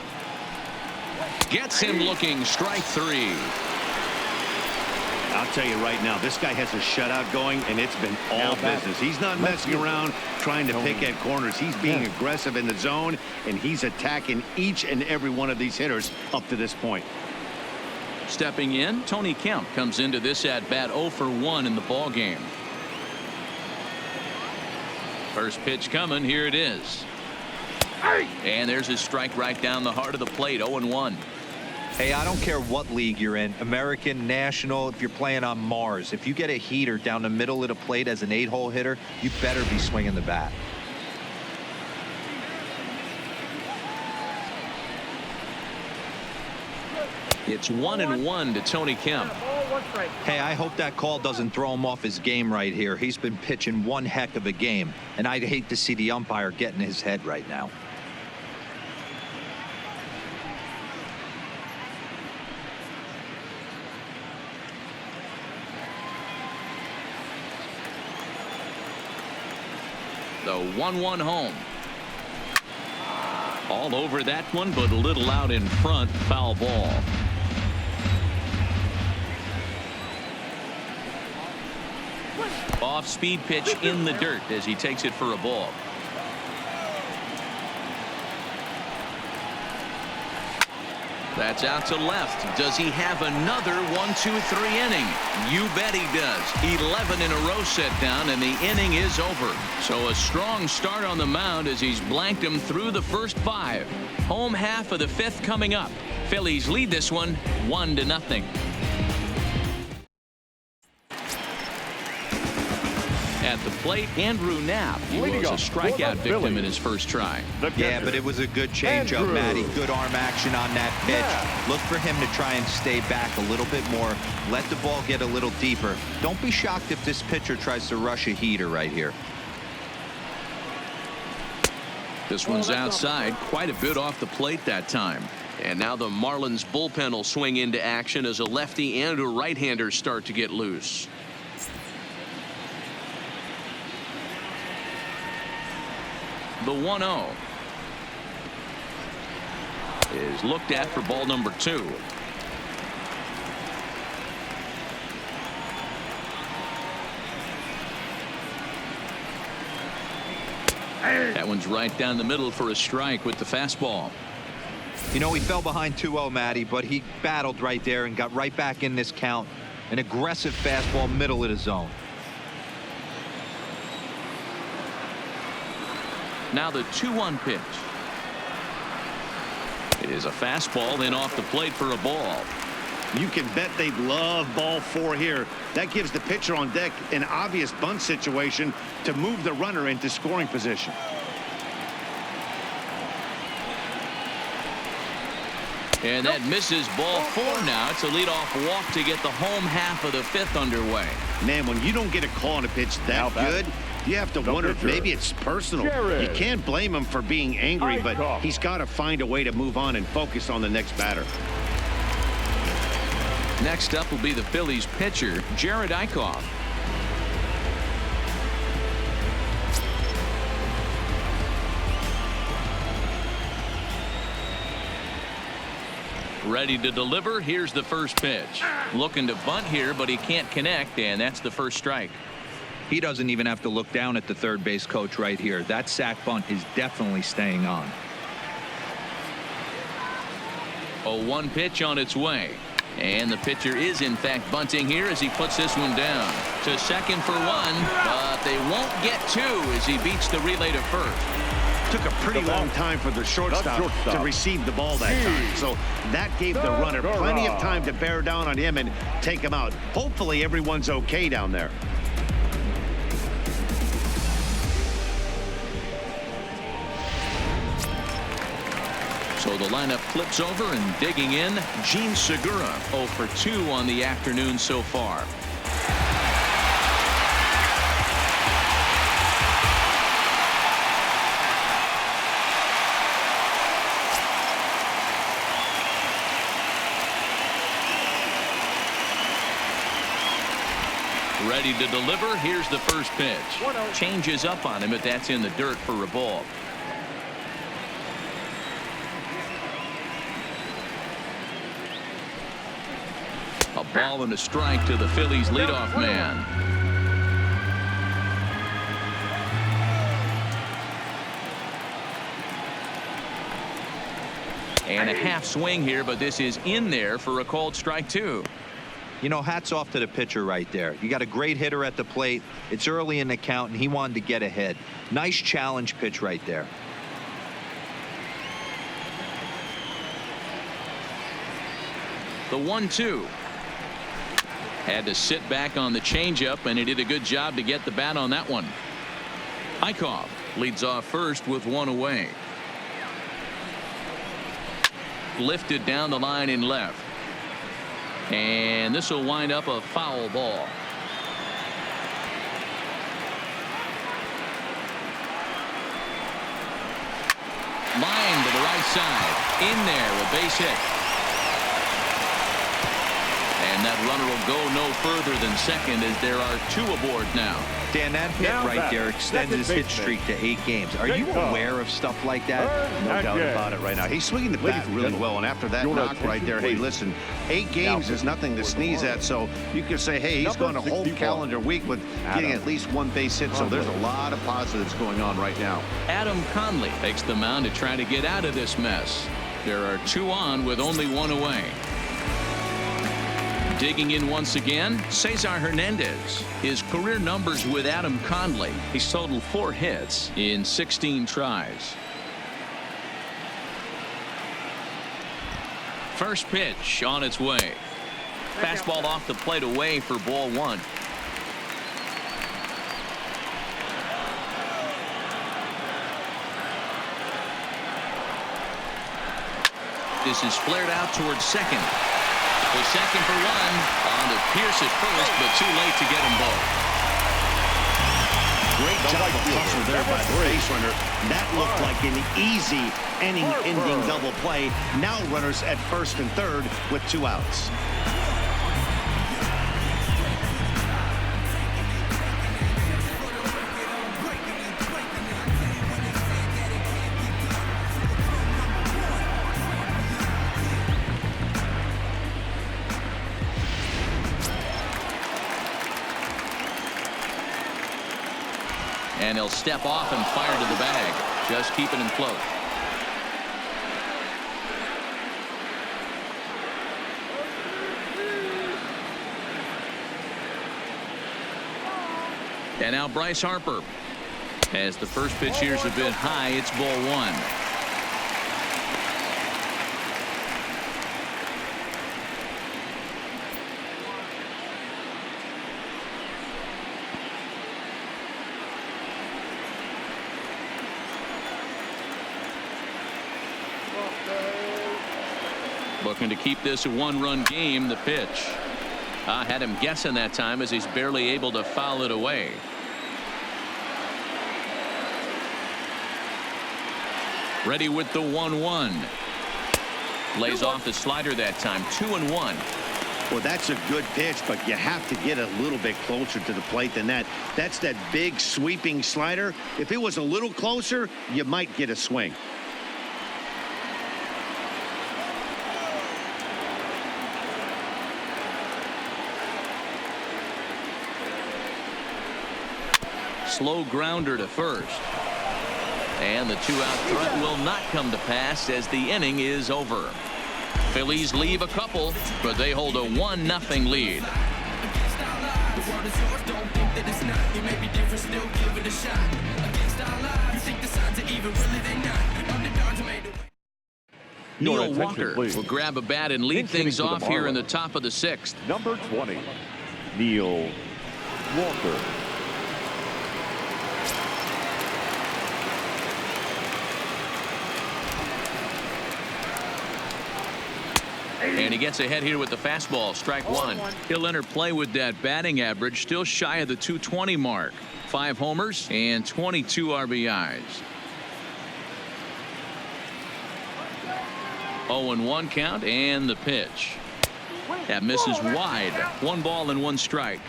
gets him looking. Strike 3. I'll tell you right now, this guy has a shutout going, and it's been all business. He's not messing around trying to pick at corners. He's being aggressive in the zone, and he's attacking each and every one of these hitters up to this point. Stepping in, Tony Kemp comes into this at bat 0 for 1 in the ball game. First pitch coming. Here it is. And there's a strike right down the heart of the plate. 0-1. Hey, I don't care what league you're in, American, National, if you're playing on Mars. If you get a heater down the middle of the plate as an 8-hole hitter, you better be swinging the bat. It's 1-1 to Tony Kemp. Hey, I hope that call doesn't throw him off his game right here. He's been pitching one heck of a game, and I'd hate to see the umpire get in his head right now. The 1-1 home. All over that one, but a little out in front. Foul ball. Off-speed pitch in the dirt as he takes it for a ball. That's out to left. Does he have another 1-2-3 inning? You bet he does. 11 in a row set down, and the inning is over. So a strong start on the mound as he's blanked him through the first 5. Home half of the 5th coming up. Phillies lead this one 1-0. At the plate, Andrew Knapp. He was a strikeout victim in his first try. Yeah, but it was a good changeup, Matty. Good arm action on that pitch. Yeah. Look for him to try and stay back a little bit more. Let the ball get a little deeper. Don't be shocked if this pitcher tries to rush a heater right here. This one's outside, quite a bit off the plate that time. And now the Marlins bullpen will swing into action as a lefty and a right-hander start to get loose. The 1-0 is looked at for ball number 2. That one's right down the middle for a strike with the fastball. You know, he fell behind 2-0, Matty, but he battled right there and got right back in this count. An aggressive fastball, middle of the zone. Now the 2-1 pitch. It is a fastball in off the plate for a ball. You can bet they love ball 4 here. That gives the pitcher on deck an obvious bunt situation to move the runner into scoring position. And that misses ball 4 now. It's a leadoff walk to get the home half of the 5th underway. Man, when you don't get a call on a pitch that good, you have to wonder if maybe it's personal. You can't blame him for being angry, but he's got to find a way to move on and focus on the next batter. Next up will be the Phillies pitcher, Jared Eichhoff. Ready to deliver. Here's the first pitch. Looking to bunt here, but he can't connect, and that's the first strike. He doesn't even have to look down at the third base coach right here. That sac bunt is definitely staying on. 0-1 pitch on its way. And the pitcher is in fact bunting here as he puts this one down to second for 1, but they won't get 2 as he beats the relay to first. Took a pretty long time for the shortstop to receive the ball that time, so that gave the runner plenty of time to bear down on him and take him out. Hopefully everyone's okay down there. So the lineup flips over, and digging in, Gene Segura, 0 for 2 on the afternoon so far. Ready to deliver. Here's the first pitch. Changes up on him, but that's in the dirt for a ball. A ball and a strike to the Phillies leadoff man. And a half swing here, but this is in there for a called strike 2. You know, hats off to the pitcher right there. You got a great hitter at the plate. It's early in the count, and he wanted to get ahead. Nice challenge pitch right there. The 1-2. Had to sit back on the changeup, and he did a good job to get the bat on that one. Eichhoff leads off first with 1 away. Lifted down the line in left. And this will wind up a foul ball. Line to the right side. In there, a base hit. And that runner will go no further than second as there are 2 aboard now. Dan, that hit right there extended his hit streak to 8 games. Are you aware of stuff like that? No doubt about it right now. He's swinging the bat really well, and after that knock right there, hey, listen, 8 games is nothing to sneeze at, so you could say, hey, he's gone a whole calendar week with getting at least 1 base hit, so there's a lot of positives going on right now. Adam Conley takes the mound to try to get out of this mess. There are 2 on with only 1 away. Digging in once again, Cesar Hernandez. His career numbers with Adam Conley. He's totaled 4 hits in 16 tries. First pitch on its way. Fastball off the plate away for ball 1. This is flared out towards second. The second for 1. On to Pierce at first, but too late to get them both. Great job of hustle there by the base runner. That looked like an easy inning-ending double play. Now runners at first and third with 2 outs. And he'll step off and fire to the bag. Just keeping him close. And now Bryce Harper. As the first pitch here is a bit high, it's ball 1. Looking to keep this a 1-run game. The pitch. I had him guessing that time as he's barely able to foul it away. Ready with the 1-1. Lays off the slider that time. 2-1. Well, that's a good pitch, but you have to get a little bit closer to the plate than that. That's that big sweeping slider. If it was a little closer, you might get a swing. Slow grounder to first. And the 2-out threat will not come to pass as the inning is over. Phillies leave a couple, but they hold a 1-0 lead. Neil Walker will grab a bat and lead things off here in the top of the 6th. Number 20, Neil Walker. And he gets ahead here with the fastball. Strike 1. He'll enter play with that batting average still shy of the 220 mark. 5 homers and 22 RBIs. 0-1 count and the pitch. That misses wide. 1 ball and 1 strike.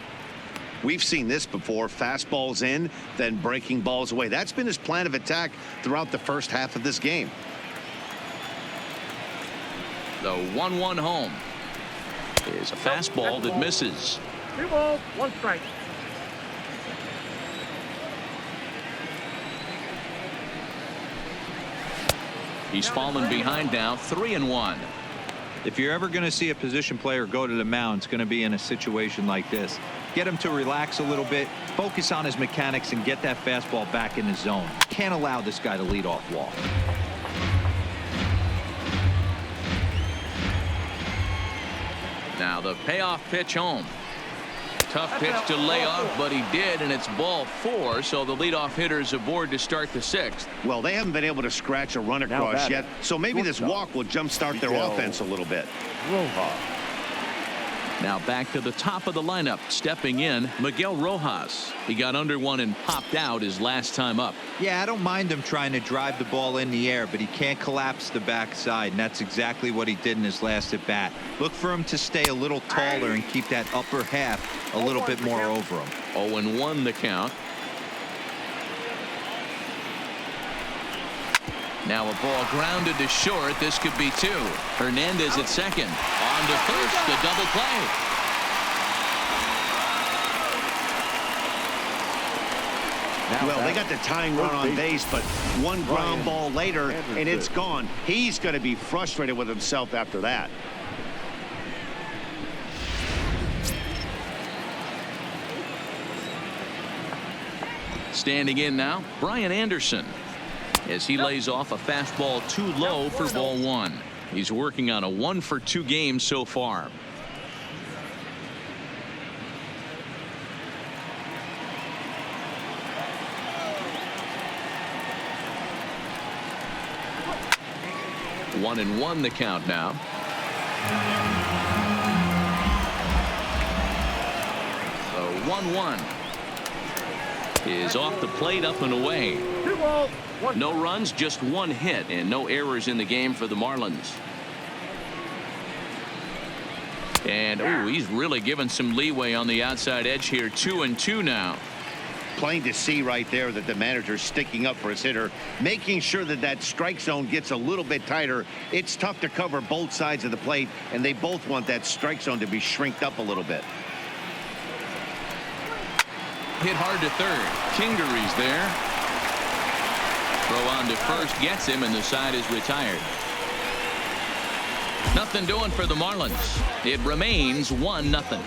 We've seen this before. Fastballs in, then breaking balls away. That's been his plan of attack throughout the first half of this game. The 1-1 home is a fastball that misses. 2 balls, 1 strike. He's fallen behind now. 3-1. If you're ever going to see a position player go to the mound, it's going to be in a situation like this. Get him to relax a little bit, focus on his mechanics, and get that fastball back in his zone. Can't allow this guy to lead off walk. Now the payoff pitch home. Tough pitch to lay off, but he did, and it's ball 4, so the leadoff hitter is aboard to start the 6th. Well, they haven't been able to scratch a run across yet, so maybe this walk will jumpstart their offense a little bit. Now back to the top of the lineup. Stepping in, Miguel Rojas. He got under one and popped out his last time up. Yeah, I don't mind him trying to drive the ball in the air, but he can't collapse the backside, and that's exactly what he did in his last at bat. Look for him to stay a little taller and keep that upper half a little bit more over him. 0-1 the count. Now a ball grounded to short. This could be 2. Hernandez at second. On to first. The double play. Well, they got the tying run on base, but one ground ball later, and it's gone. He's going to be frustrated with himself after that. Standing in now, Brian Anderson, as he lays off a fastball too low for ball one. He's working on a 1-for-2 game so far. One and one the count now. So 1-1 is off the plate, up and away. No runs, just one hit, and no errors in the game for the Marlins. And he's really given some leeway on the outside edge here. 2-2 now. Plain to see right there that the manager's sticking up for his hitter, making sure that that strike zone gets a little bit tighter. It's tough to cover both sides of the plate, and they both want that strike zone to be shrinked up a little bit. Hit hard to third. Kingery's there. Throw on to first gets him, and the side is retired. Nothing doing for the Marlins. It remains 1-0.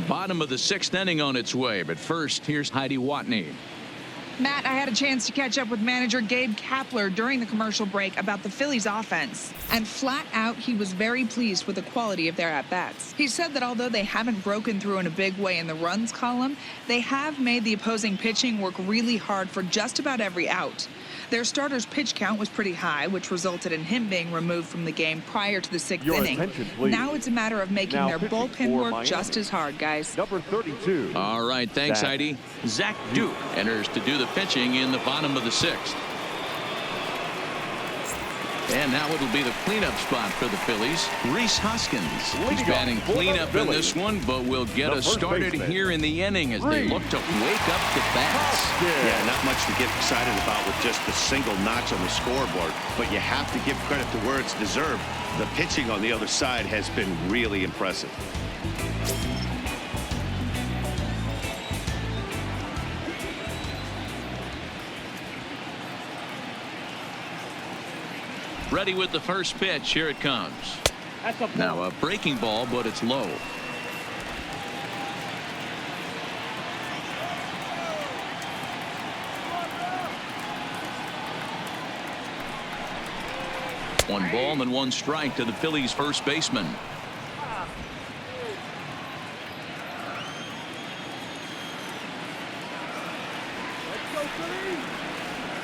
Bottom of the 6th inning on its way, but first here's Heidi Watney. Matt, I had a chance to catch up with manager Gabe Kapler during the commercial break about the Phillies offense, and flat out he was very pleased with the quality of their at-bats. He said that although they haven't broken through in a big way in the runs column, they have made the opposing pitching work really hard for just about every out. Their starter's pitch count was pretty high, which resulted in him being removed from the game prior to the 6th inning. Now it's a matter of making their bullpen work just as hard, guys. Number 32. All right, thanks, Heidi. Zach Duke enters to do the pitching in the bottom of the 6th. And now it'll be the cleanup spot for the Phillies. Reese Hoskins. He's batting cleanup in this one, but will get us started here in the inning as they look to wake up the bats. Yeah, not much to get excited about with just the single notch on the scoreboard, but you have to give credit to where it's deserved. The pitching on the other side has been really impressive. Ready with the first pitch. Here it comes. Now a breaking ball, but it's low. One ball and one strike to the Phillies first baseman.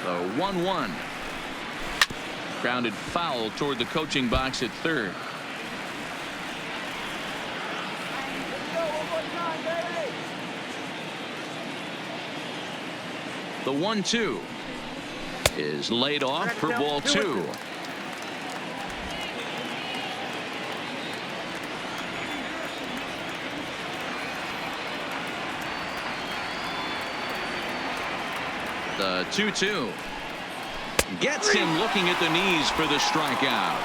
The 1-1. Grounded foul toward the coaching box at third. The 1-2 is laid off for ball two. The 2-2. Gets him looking at the knees for the strikeout.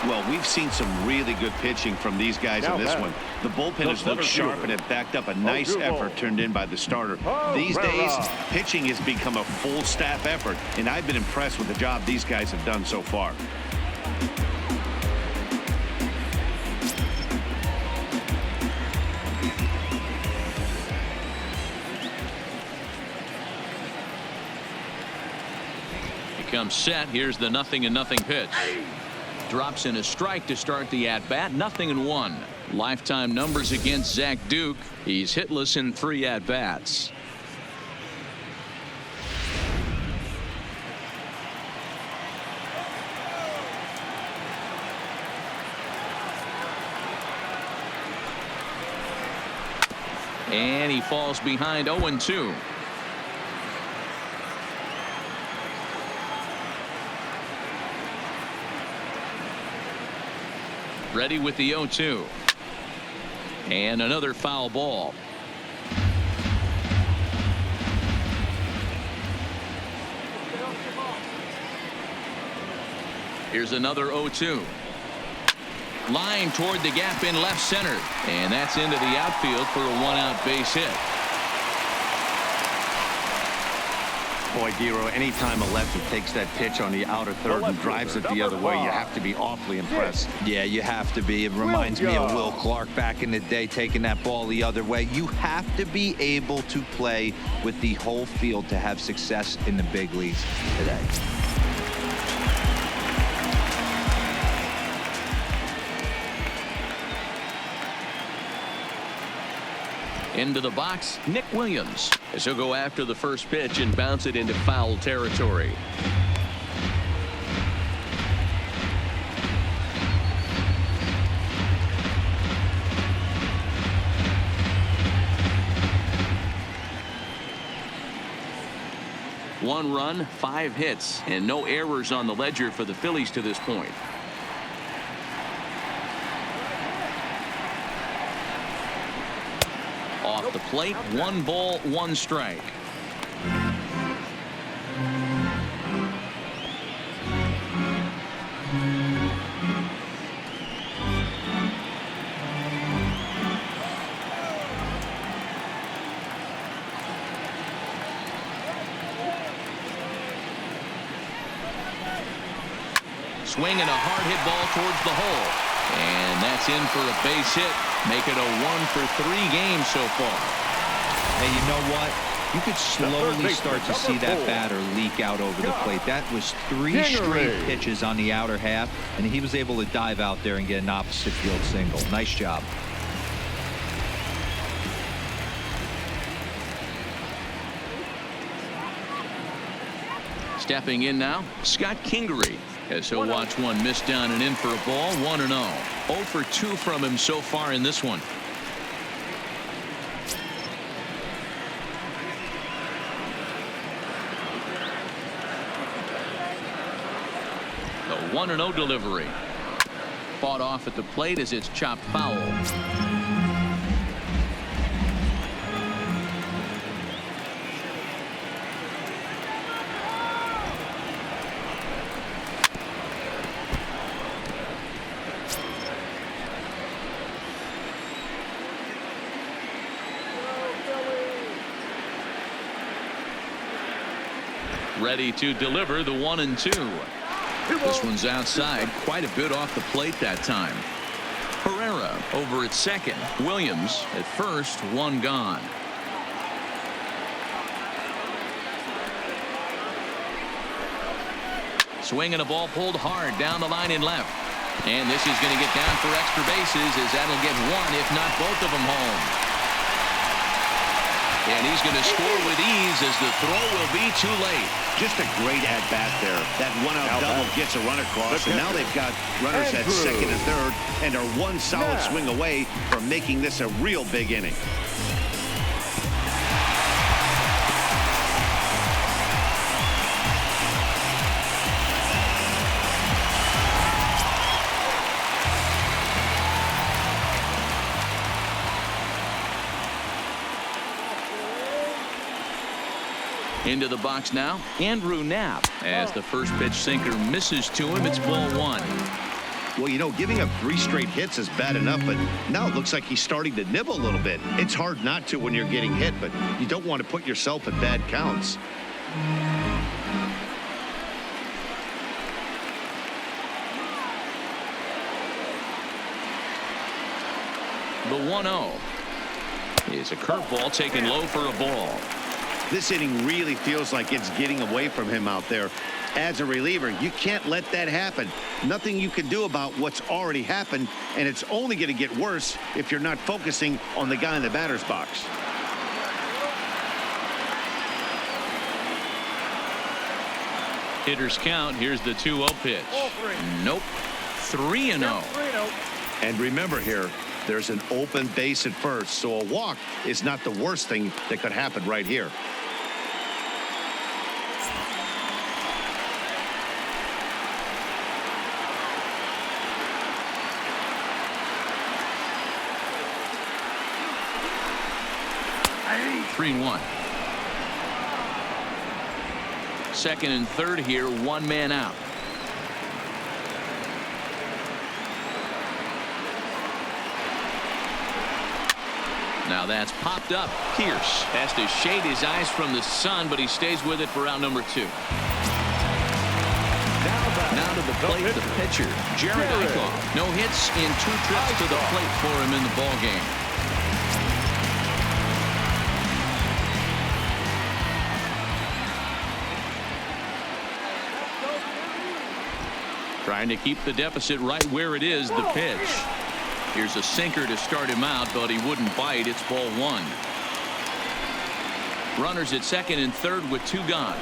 Well, we've seen some really good pitching from these guys in this one. The bullpen has looked sharp and have backed up a nice effort turned in by the starter. These days, pitching has become a full staff effort, and I've been impressed with the job these guys have done so far. Comes set. Here's the 0-0 pitch. Drops in a strike to start the at-bat. 0-1. Lifetime numbers against Zach Duke. He's hitless in 3 at-bats. And he falls behind 0-2. Ready with the 0-2. And another foul ball. Here's another 0-2. Line toward the gap in left center. And that's into the outfield for a one-out base hit. Boy, Dero, anytime a lefty takes that pitch on the outer third and drives it the other way, you have to be awfully impressed. Yeah, you have to be. It reminds me of Will Clark back in the day taking that ball the other way. You have to be able to play with the whole field to have success in the big leagues today. Into the box, Nick Williams, as he'll go after the first pitch and bounce it into foul territory. One run, 5 hits, and no errors on the ledger for the Phillies to this point. Off the plate, 1 ball, 1 strike. Swinging a hard hit ball towards the hole. And that's in for a base hit. Make it a 1-for-3 game so far. Hey, you know what? You could slowly start to see that batter leak out over the plate. That was 3 straight pitches on the outer half, and he was able to dive out there and get an opposite field single. Nice job. Stepping in now, Scott Kingery, as he'll watch one miss down and in for a ball. 1-0. 0 for 2 from him so far in this one. The 1-0 delivery. Fought off at the plate as it's chopped foul. Ready to deliver the 1-2. This one's outside, quite a bit off the plate that time. Herrera over at second. Williams at first, 1 gone. Swinging a ball pulled hard down the line in left. And this is going to get down for extra bases as that'll get 1, if not both of them, home. And he's going to score with ease as the throw will be too late. Just a great at-bat there. That one-out double gets a run across, and now they've got runners at second and third and are 1 solid swing away from making this a real big inning. Into the box now, Andrew Knapp, as the first pitch sinker misses to him. It's ball 1. Well, you know, giving up 3 straight hits is bad enough, but now it looks like he's starting to nibble a little bit. It's hard not to when you're getting hit, but you don't want to put yourself in bad counts. The 1-0 is a curveball taken low for a ball. This inning really feels like it's getting away from him out there. As a reliever, you can't let that happen. Nothing you can do about what's already happened, and it's only going to get worse if you're not focusing on the guy in the batter's box. Hitters count. Here's the 2-0 pitch. Nope. 3-0. And remember here, there's an open base at first, so a walk is not the worst thing that could happen right here. Three and 1. Second and third here, 1 man out. Now that's popped up. Pierce has to shade his eyes from the sun, but he stays with it for out number 2. Now to the plate, the pitcher, Jared Eichhoff. No hits in 2 trips to the plate for him in the ball game. Trying to keep the deficit right where it is. The pitch. Here's a sinker to start him out, but he wouldn't bite. It's ball 1. Runners at second and third with 2 gone.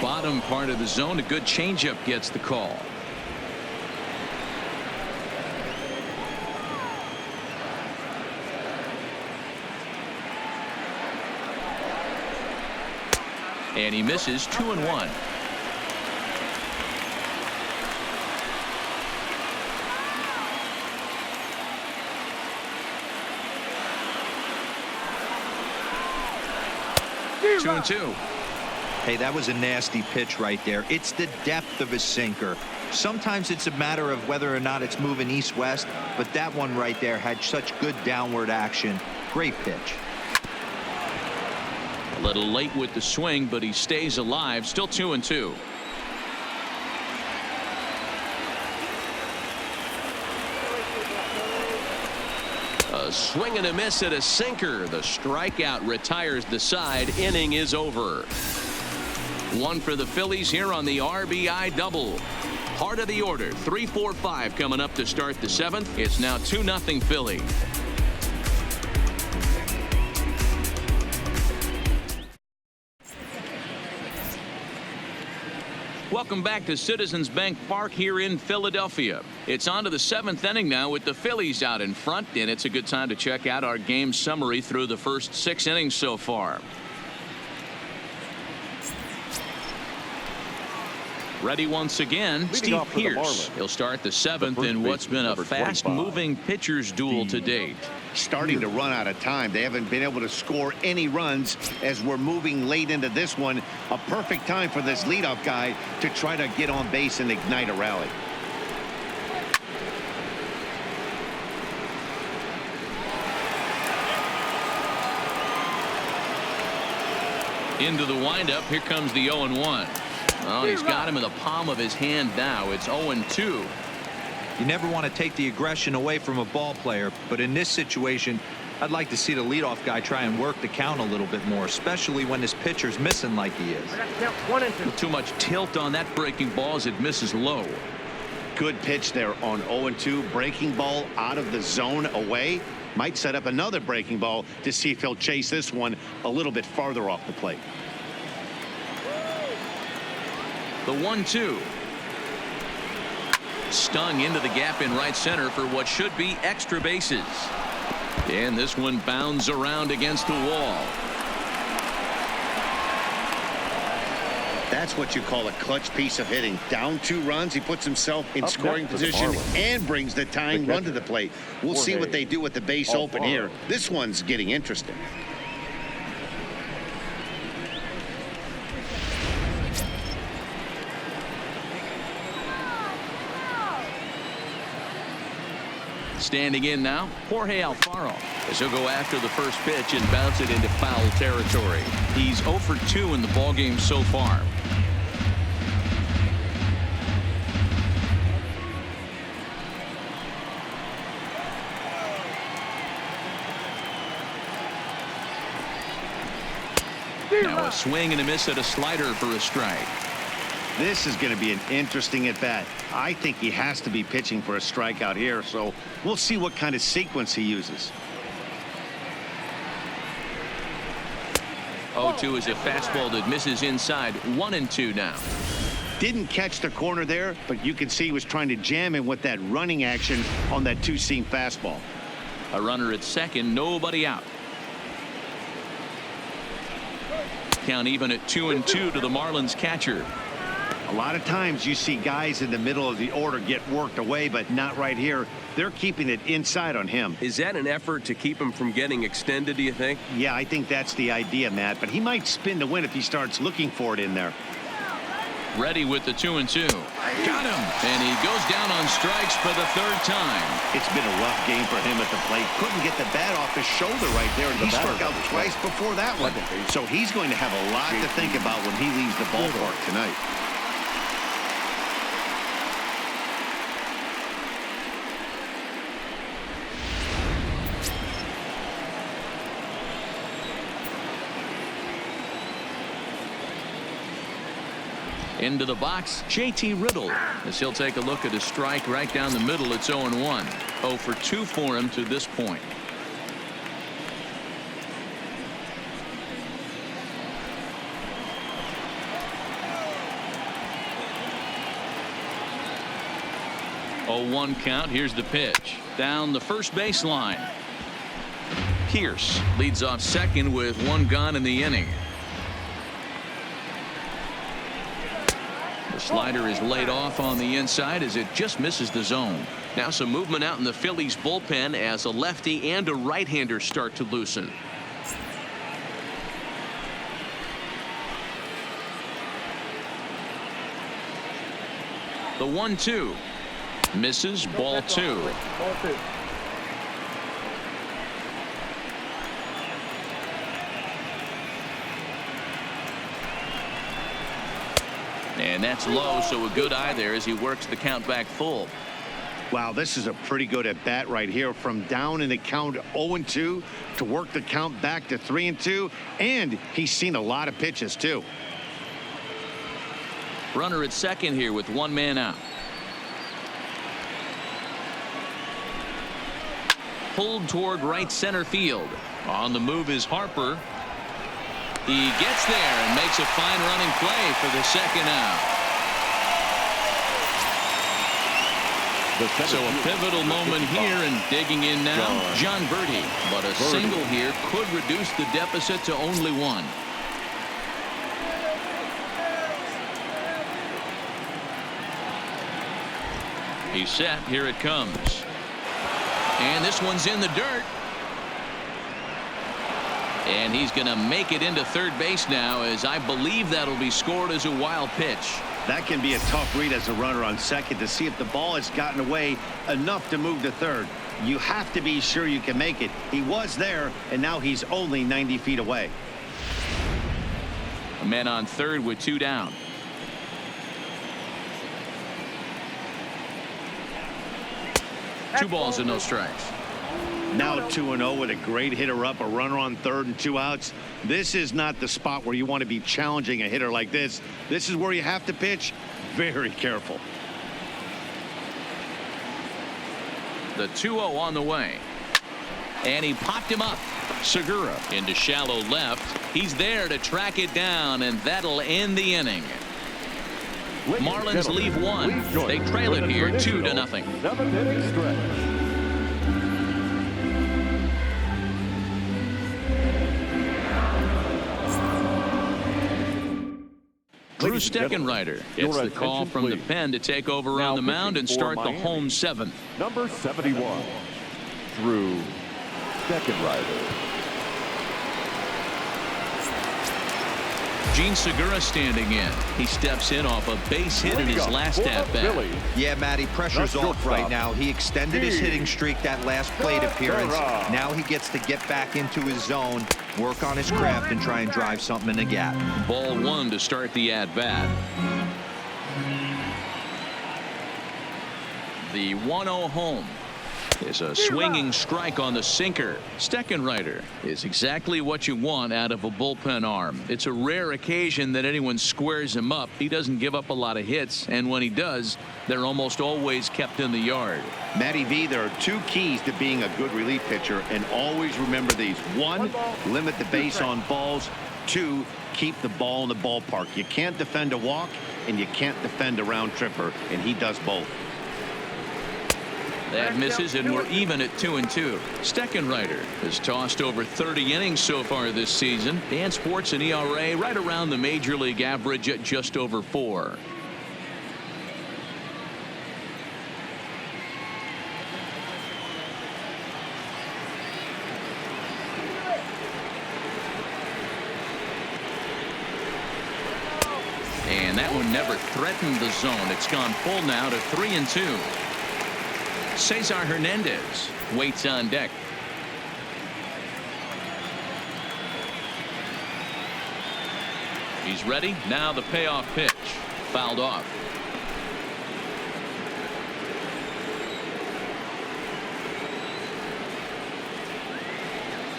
Bottom part of the zone. A good changeup gets the call. And he misses. 2-1. Two and 2. Hey, that was a nasty pitch right there. It's the depth of a sinker. Sometimes it's a matter of whether or not it's moving east-west, but that one right there had such good downward action. Great pitch. A little late with the swing, but he stays alive. Still 2 and 2. A swing and a miss at a sinker. The strikeout retires the side. Inning is over. 1 for the Phillies here on the RBI double. Heart of the order. 3, 4, 5 coming up to start the 7th. It's now 2-0 Philly. Welcome back to Citizens Bank Park here in Philadelphia. It's on to the 7th inning now with the Phillies out in front, and it's a good time to check out our game summary through the first 6 innings so far. Ready once again, Steve Pierce. He'll start the 7th in what's been a fast-moving pitcher's duel to date. Starting to run out of time. They haven't been able to score any runs as we're moving late into this one. A perfect time for this leadoff guy to try to get on base and ignite a rally. Into the windup. Here comes the 0-1. Well, he's got him in the palm of his hand now. It's 0-2. You never want to take the aggression away from a ball player, but in this situation, I'd like to see the leadoff guy try and work the count a little bit more, especially when this pitcher's missing like he is. With too much tilt on that breaking ball as it misses low. Good pitch there on 0-2. Breaking ball out of the zone away. Might set up another breaking ball to see if he'll chase this one a little bit farther off the plate. The 1-2. Stung into the gap in right center for what should be extra bases. And this one bounds around against the wall. That's what you call a clutch piece of hitting. Down 2 runs, he puts himself in scoring position and brings the tying run to the plate. We'll see what they do with the base open here. This one's getting interesting. Standing in now, Jorge Alfaro, as he'll go after the first pitch and bounce it into foul territory. He's 0 for 2 in the ballgame so far. Now a swing and a miss at a slider for a strike. This is going to be an interesting at bat. I think he has to be pitching for a strikeout here, so we'll see what kind of sequence he uses. 0-2 is a fastball that misses inside. 1-2 now. Didn't catch the corner there, but you can see he was trying to jam him with that running action on that 2-seam fastball. A runner at second, nobody out. Count even at 2-2 to the Marlins catcher. A lot of times you see guys in the middle of the order get worked away, but not right here. They're keeping it inside on him. Is that an effort to keep him from getting extended, do you think? Yeah, I think that's the idea, Matt, but he might spin to win if he starts looking for it in there. Ready with the 2-2. Got him. And he goes down on strikes for the third time. It's been a rough game for him at the plate. Couldn't get the bat off his shoulder right there. And he struck out twice before that one. So he's going to have a lot to think about when he leaves the ballpark tonight. Into the box, JT Riddle, as he'll take a look at a strike right down the middle. It's 0-1. 0 for 2 for him to this point. Oh, 1 count. Here's the pitch. Down the first baseline. Pierce leads off second with 1 gone in the inning. The slider is laid off on the inside as it just misses the zone. Now some movement out in the Phillies bullpen as a lefty and a right-hander start to loosen. The 1-2 misses. Ball 2. And that's low, so a good eye there as he works the count back full. Wow, this is a pretty good at bat right here, from down in the count 0-2 to work the count back to 3-2, and he's seen a lot of pitches too. Runner at second here with 1 man out. Pulled toward right center field. On the move is Harper. He gets there and makes a fine running play for the second out. So a pivotal moment here, and digging in now, John Verdi. But a single here could reduce the deficit to only 1. He's set. Here it comes. And this one's in the dirt. And he's going to make it into third base now, as I believe that'll be scored as a wild pitch. That can be a tough read as a runner on second, to see if the ball has gotten away enough to move to third. You have to be sure you can make it. He was there, and now he's only 90 feet away. A man on third with 2 down. Two balls and no strikes. Now 2-0 with a great hitter up, a runner on third and 2 outs. This is not the spot where you want to be challenging a hitter like this. This is where you have to pitch very careful. The 2-0 on the way. And he popped him up. Segura into shallow left. He's there to track it down, and that'll end the inning. Marlins leave 1. They trail it here 2-0. 7-inning stretch. Drew Steckenrider gets the call from the pen to take over on the mound and start the home 7th. Number 71, Drew Steckenrider. Gene Segura standing in. He steps in off a base hit in his last at-bat. Yeah, Matty, pressure's off right now. He extended his hitting streak that last plate appearance. Now he gets to get back into his zone, work on his craft, and try and drive something in the gap. Ball 1 to start the at-bat. The 1-0 home is a swinging strike on the sinker. Steckenrider is exactly what you want out of a bullpen arm. It's a rare occasion that anyone squares him up. He doesn't give up a lot of hits, and when he does, they're almost always kept in the yard. Matty V, there are 2 keys to being a good relief pitcher, and always remember these. 1, limit the base on balls. 2, keep the ball in the ballpark. You can't defend a walk, and you can't defend a round tripper, and he does both. That misses, and we're even at 2-2. Steckenrider has tossed over 30 innings so far this season, and sports an ERA right around the major league average at just over 4. And That one never threatened the zone. It's gone full now to 3-2. Cesar Hernandez waits on deck. He's ready. Now the payoff pitch. Fouled off.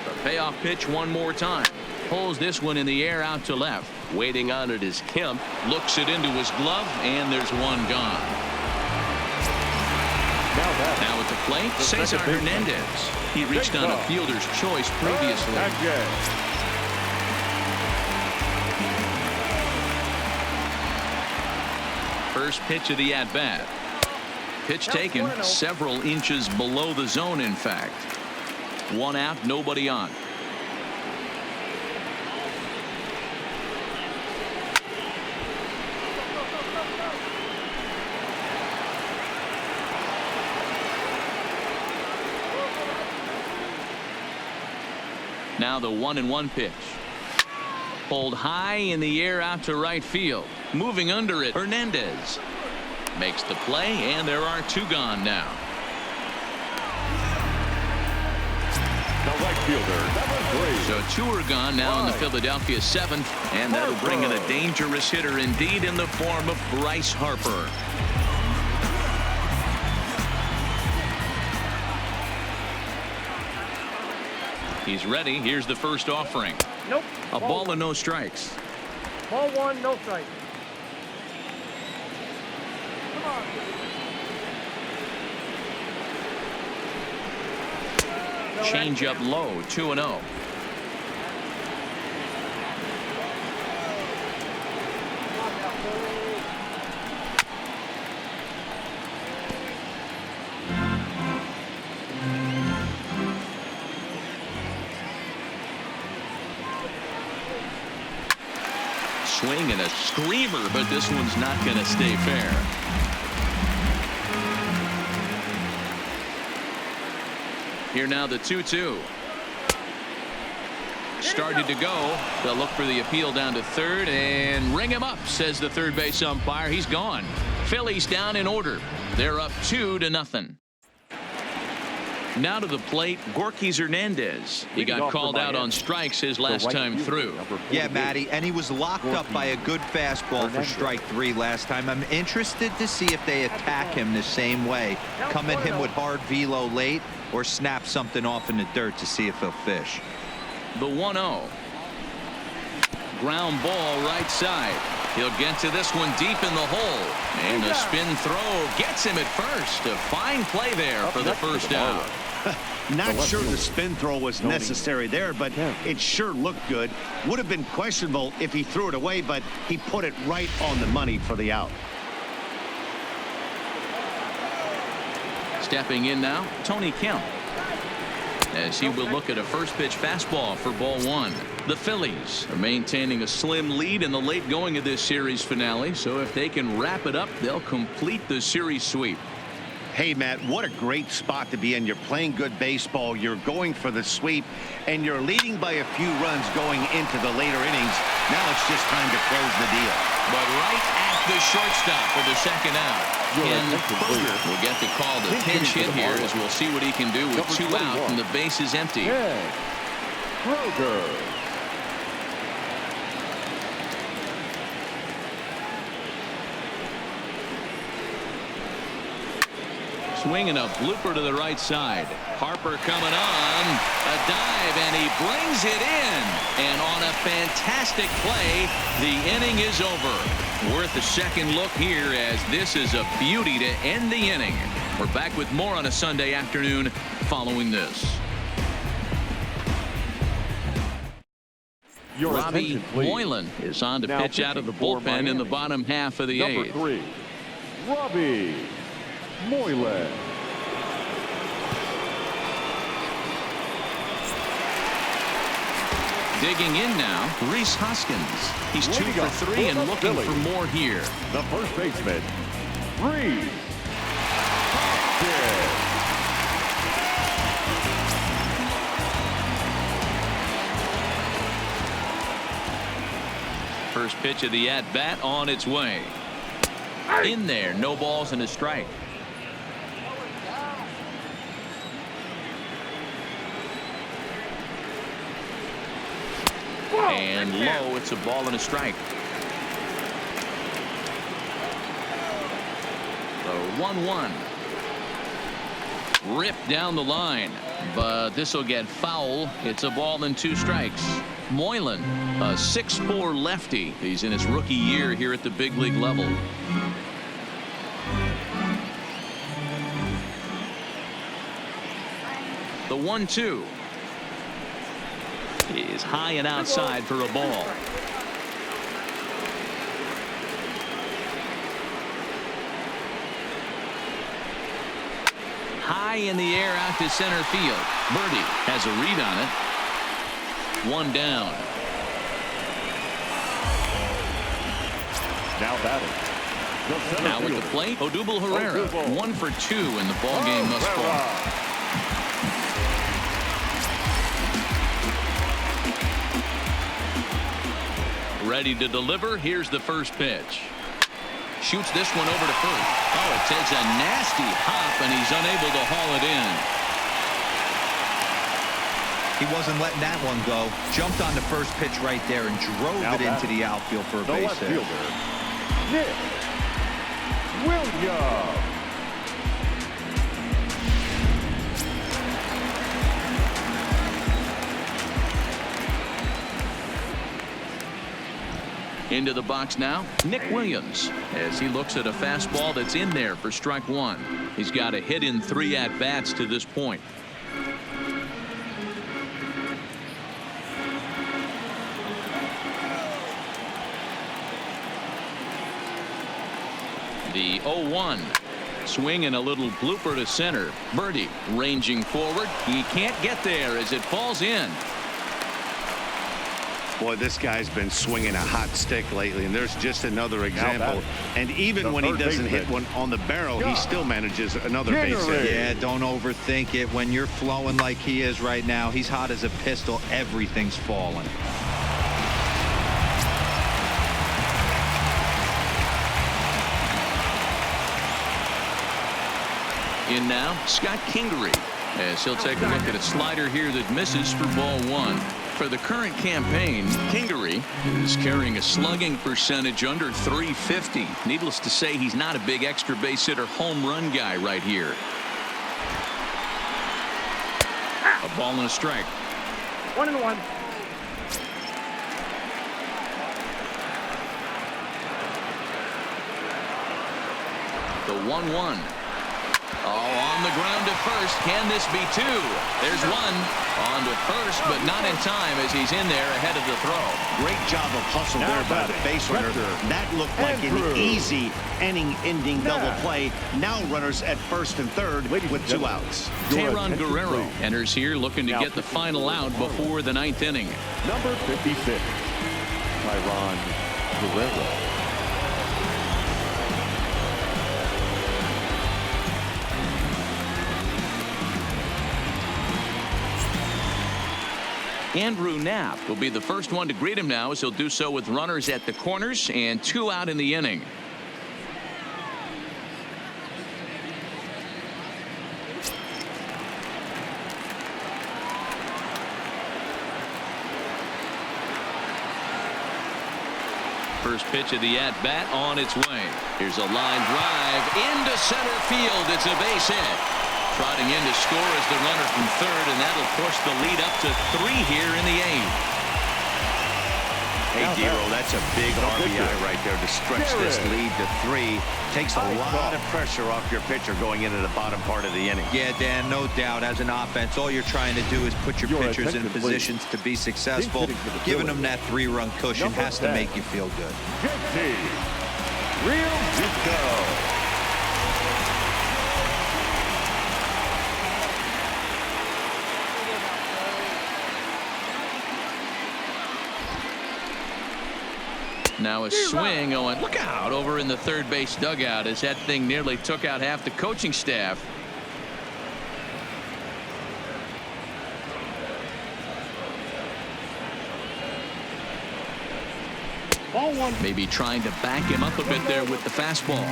The payoff pitch one more time. Pulls this one in the air out to left. Waiting on it is Kemp. Looks it into his glove, and there's one gone. Now at the plate, Cesar Hernandez. He reached on a fielder's choice previously. First pitch of the at-bat. Pitch taken several inches below the zone, in fact. One out, nobody on. Now the 1-1 pitch. Pulled high in the air out to right field. Moving under it, Hernandez makes the play, and there are two gone now. The right fielder, number 3. So two are gone now in the Philadelphia 7th, and that'll bring in a dangerous hitter indeed in the form of Bryce Harper. He's ready. Here's the first offering. Nope. A ball and no strikes. Ball 1, no strike. Come on. Change up low, 2-0. Swing and a screamer, but this one's not going to stay fair. Here now the 2-2. Started to go. They'll look for the appeal down to third and ring him up, says the third base umpire. He's gone. Phillies down in order. They're up 2-0. Now to the plate, Gorkys Hernandez. He got called out on strikes his last time through. Yeah, Matty, and he was locked up by a good fastball for strike 3 last time. I'm interested to see if they attack him the same way. Come at him with hard velo late or snap something off in the dirt to see if he'll fish. The 1-0. Ground ball right side. He'll get to this one deep in the hole. And a spin throw gets him at first. A fine play there for the first out. Not sure the spin throw was necessary there, but it sure looked good. Would have been questionable if he threw it away, but he put it right on the money for the out. Stepping in now, Tony Kemp, as he will look at a first pitch fastball for ball 1. The Phillies are maintaining a slim lead in the late going of this series finale, so if they can wrap it up, they'll complete the series sweep. Hey, Matt, what a great spot to be in. You're playing good baseball. You're going for the sweep, and you're leading by a few runs going into the later innings. Now it's just time to close the deal. But right at the shortstop for the second out. Ken Berger will get the call to pinch hit here, as we'll see what he can do with 2 out and the base is empty. Berger. Swing and a blooper to the right side. Harper coming on. A dive, and he brings it in. And on a fantastic play, the inning is over. Worth a second look here, as this is a beauty to end the inning. We're back with more on a Sunday afternoon following this. Robbie Moylan is on to pitch out of the bullpen in the bottom half of the 8th. Number 3, Robbie Moylan. Digging in now, Rhys Hoskins. He's 2 for 3 and looking for more here. The first baseman, Rhys Hoskins. first pitch of the at-bat on its way. In there, no balls and a strike. And low, it's a ball and a strike. The 1-1. Ripped down the line, but this will get foul. It's a ball and 2 strikes. Moylan, a 6'4" lefty. He's in his rookie year here at the big league level. The 1-2 is high and outside for a ball. High in the air out to center field. Birdie has a read on it. 1 down. Now batting. Now at the plate, Odubel Herrera. 1 for 2 in the ball game thus far. Ready to deliver. Here's the first pitch. Shoots this one over to first. Oh, it takes a nasty hop, and he's unable to haul it in. He wasn't letting that one go. Jumped on the first pitch right there and drove it into the outfield for a base hit. Nick Williams. Into the box now, Nick Williams, as he looks at a fastball that's in there for strike 1. He's got a hit in 3 at-bats to this point. The 0-1. Swing and a little blooper to center. Birdie ranging forward. He can't get there as it falls in. Boy, this guy's been swinging a hot stick lately, and there's just another example. And even when he doesn't hit one on the barrel, he still manages another base hit. Yeah, don't overthink it. When you're flowing like he is right now, he's hot as a pistol. Everything's falling. In now, Scott Kingery, as he'll take a look at a slider here that misses for ball 1. For the current campaign, Kingery is carrying a slugging percentage under .350. Needless to say, he's not a big extra base hitter home run guy right here. A ball and a strike. 1-1. The 1-1. Oh, on the ground to first. Can this be 2? There's 1 on to first, but not in time as he's in there ahead of the throw. Great job of hustle there by the base runner. That looked like an easy inning-ending double play. Now runners at first and third with 2 outs. Teheran Guerrero enters here looking to get the final out before the 9th inning. Number 56, Teheran Guerrero. Andrew Knapp will be the first one to greet him now, as he'll do so with runners at the corners and 2 out in the inning. First pitch of the at-bat on its way. Here's a line drive into center field. It's a base hit. Trotting in to score is the runner from third, and that'll push the lead up to 3 here in the 8th. Hey, Dero, that's a big RBI right there to stretch this lead to 3. Takes a lot of pressure off your pitcher going into the bottom part of the inning. Yeah, Dan, no doubt. As an offense, all you're trying to do is put your pitchers in positions to be successful. Giving them that 3-run cushion has to make you feel good. JT Realmuto. Now a swing going. Look out over in the third base dugout as that thing nearly took out half the coaching staff. Ball one. Maybe trying to back him up a bit there with the fastball.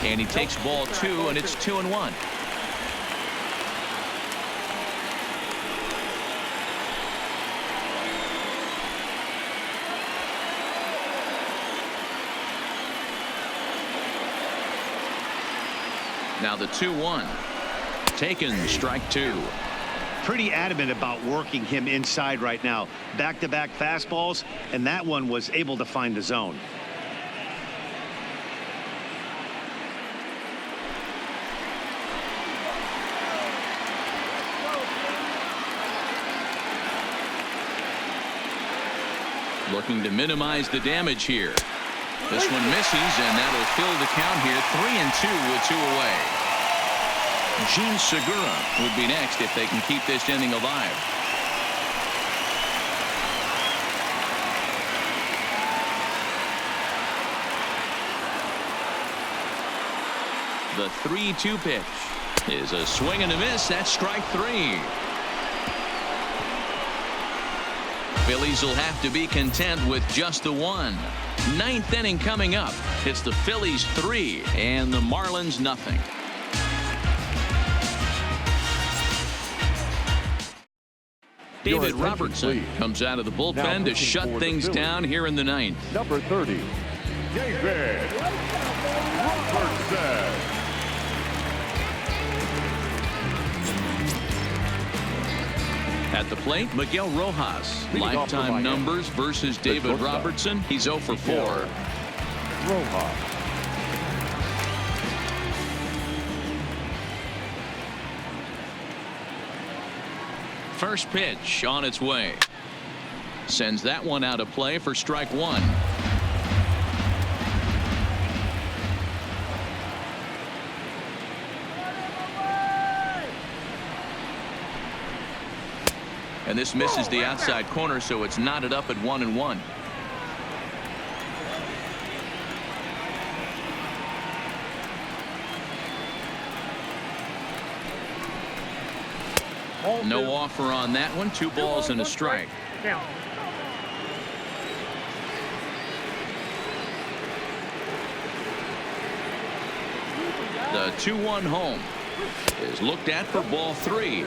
And he takes ball 2, and it's 2-1. Now the 2-1. Taken, strike 2. Pretty adamant about working him inside right now. Back-to-back fastballs, and that one was able to find the zone. Looking to minimize the damage here. This one misses, and that'll fill the count here. 3-2 with 2 away. Gene Segura would be next if they can keep this inning alive. The 3-2 pitch is a swing and a miss. That's strike 3. Phillies will have to be content with just the 1. 9th inning coming up. It's the Phillies 3 and the Marlins nothing. David Robertson comes out of the bullpen to shut things down here in the 9th. Number 30, David Robertson. At the plate, Miguel Rojas. Lifetime numbers versus David Robertson. He's 0 for 4. Rojas. First pitch on its way. Sends that one out of play for strike 1. And this misses the outside corner, so it's knotted up at 1-1. No offer on that one. 2 balls and a strike. The 2-1 home is looked at for ball 3.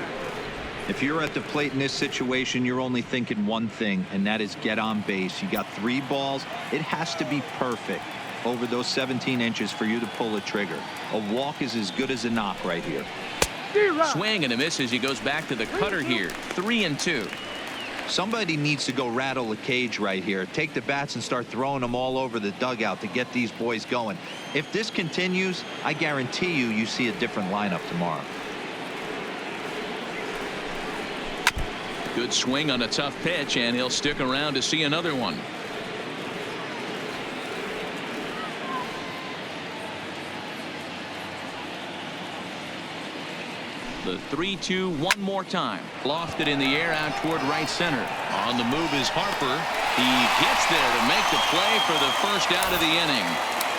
If you're at the plate in this situation, you're only thinking one thing, and that is get on base. You got 3 balls. It has to be perfect over those 17 inches for you to pull a trigger. A walk is as good as a knock right here. Swing and a miss as he goes back to the cutter here. 3-2. Somebody needs to go rattle a cage right here. Take the bats and start throwing them all over the dugout to get these boys going. If this continues, I guarantee you see a different lineup tomorrow. Good swing on a tough pitch, and he'll stick around to see another one. The 3-2 one more time. Lofted in the air out toward right center. On the move is Harper. He gets there to make the play for the first out of the inning.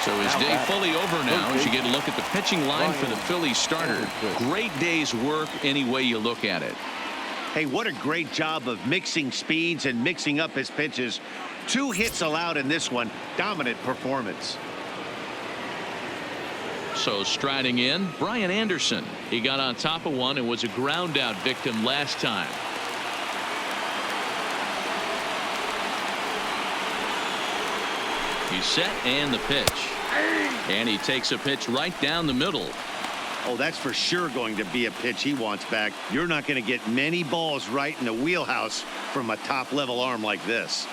So his day fully over now as you get a look at the pitching line for the Phillies starter. Great day's work any way you look at it. Hey, what a great job of mixing speeds and mixing up his pitches. 2 hits allowed in this one. Dominant performance. So striding in, Brian Anderson. He got on top of one and was a ground out victim last time. He's set and the pitch. And he takes a pitch right down the middle. Oh, that's for sure going to be a pitch he wants back. You're not going to get many balls right in the wheelhouse from a top level arm like this.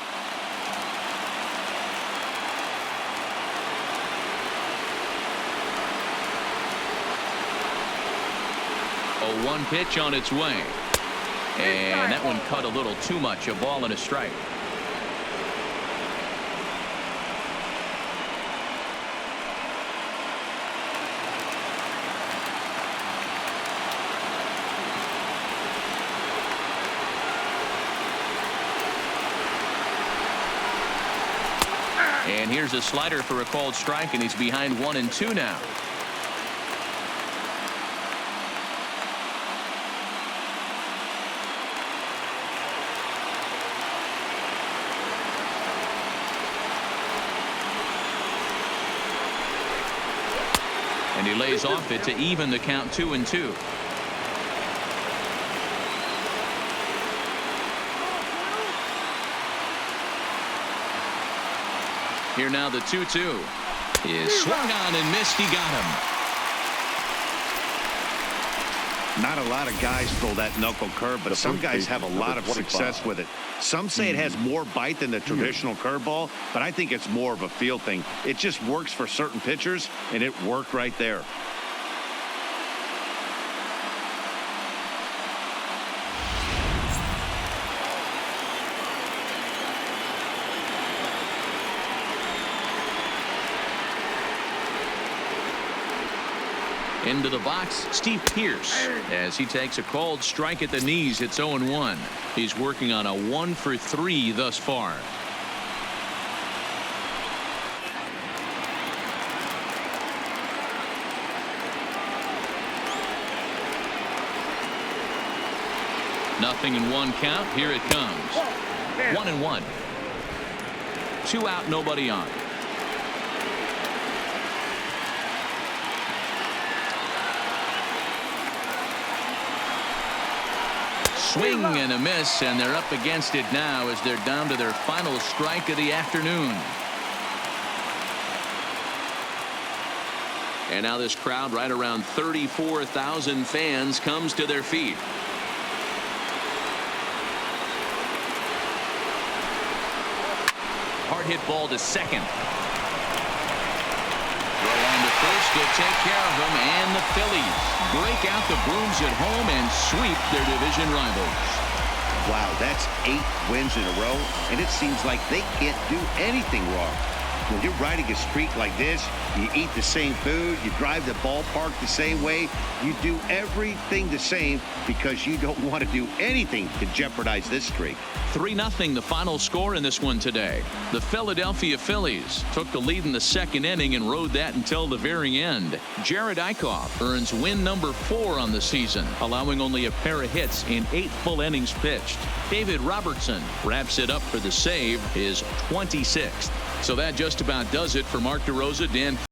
A 1 pitch on its way. And that one cut a little too much. A ball and a strike. And And here's a slider for a called strike, and he's behind 1-2 now. And he lays off it to even the count 2-2. Here now the 2-2 is swung on and missed. He got him. Not a lot of guys throw that knuckle curve, but some guys have a lot of success with it. Some say it has more bite than the traditional curveball, but I think it's more of a feel thing. It just works for certain pitchers, and it worked right there. Into the box, Steve Pearce, as he takes a called strike at the knees. It's 0-1. He's working on a 1-for-3 thus far. Nothing in one count. Here it comes. 1-1. 2 out, nobody on. Swing and a miss, and they're up against it now as they're down to their final strike of the afternoon. And now this crowd, right around 34,000 fans, comes to their feet. Hard hit ball to second. Throw on to first to take care of them, and the Phillies break out the brooms at home and sweep their division rivals. Wow, that's 8 wins in a row, and it seems like they can't do anything wrong. When you're riding a streak like this, you eat the same food, you drive the ballpark the same way, you do everything the same because you don't want to do anything to jeopardize this streak. 3-0 the final score in this one today. The Philadelphia Phillies took the lead in the second inning and rode that until the very end. Jared Eichhoff earns win number 4 on the season, allowing only a pair of hits in 8 full innings pitched. David Robertson wraps it up for the save, his 26th. So that just about does it for Mark DeRosa, Dan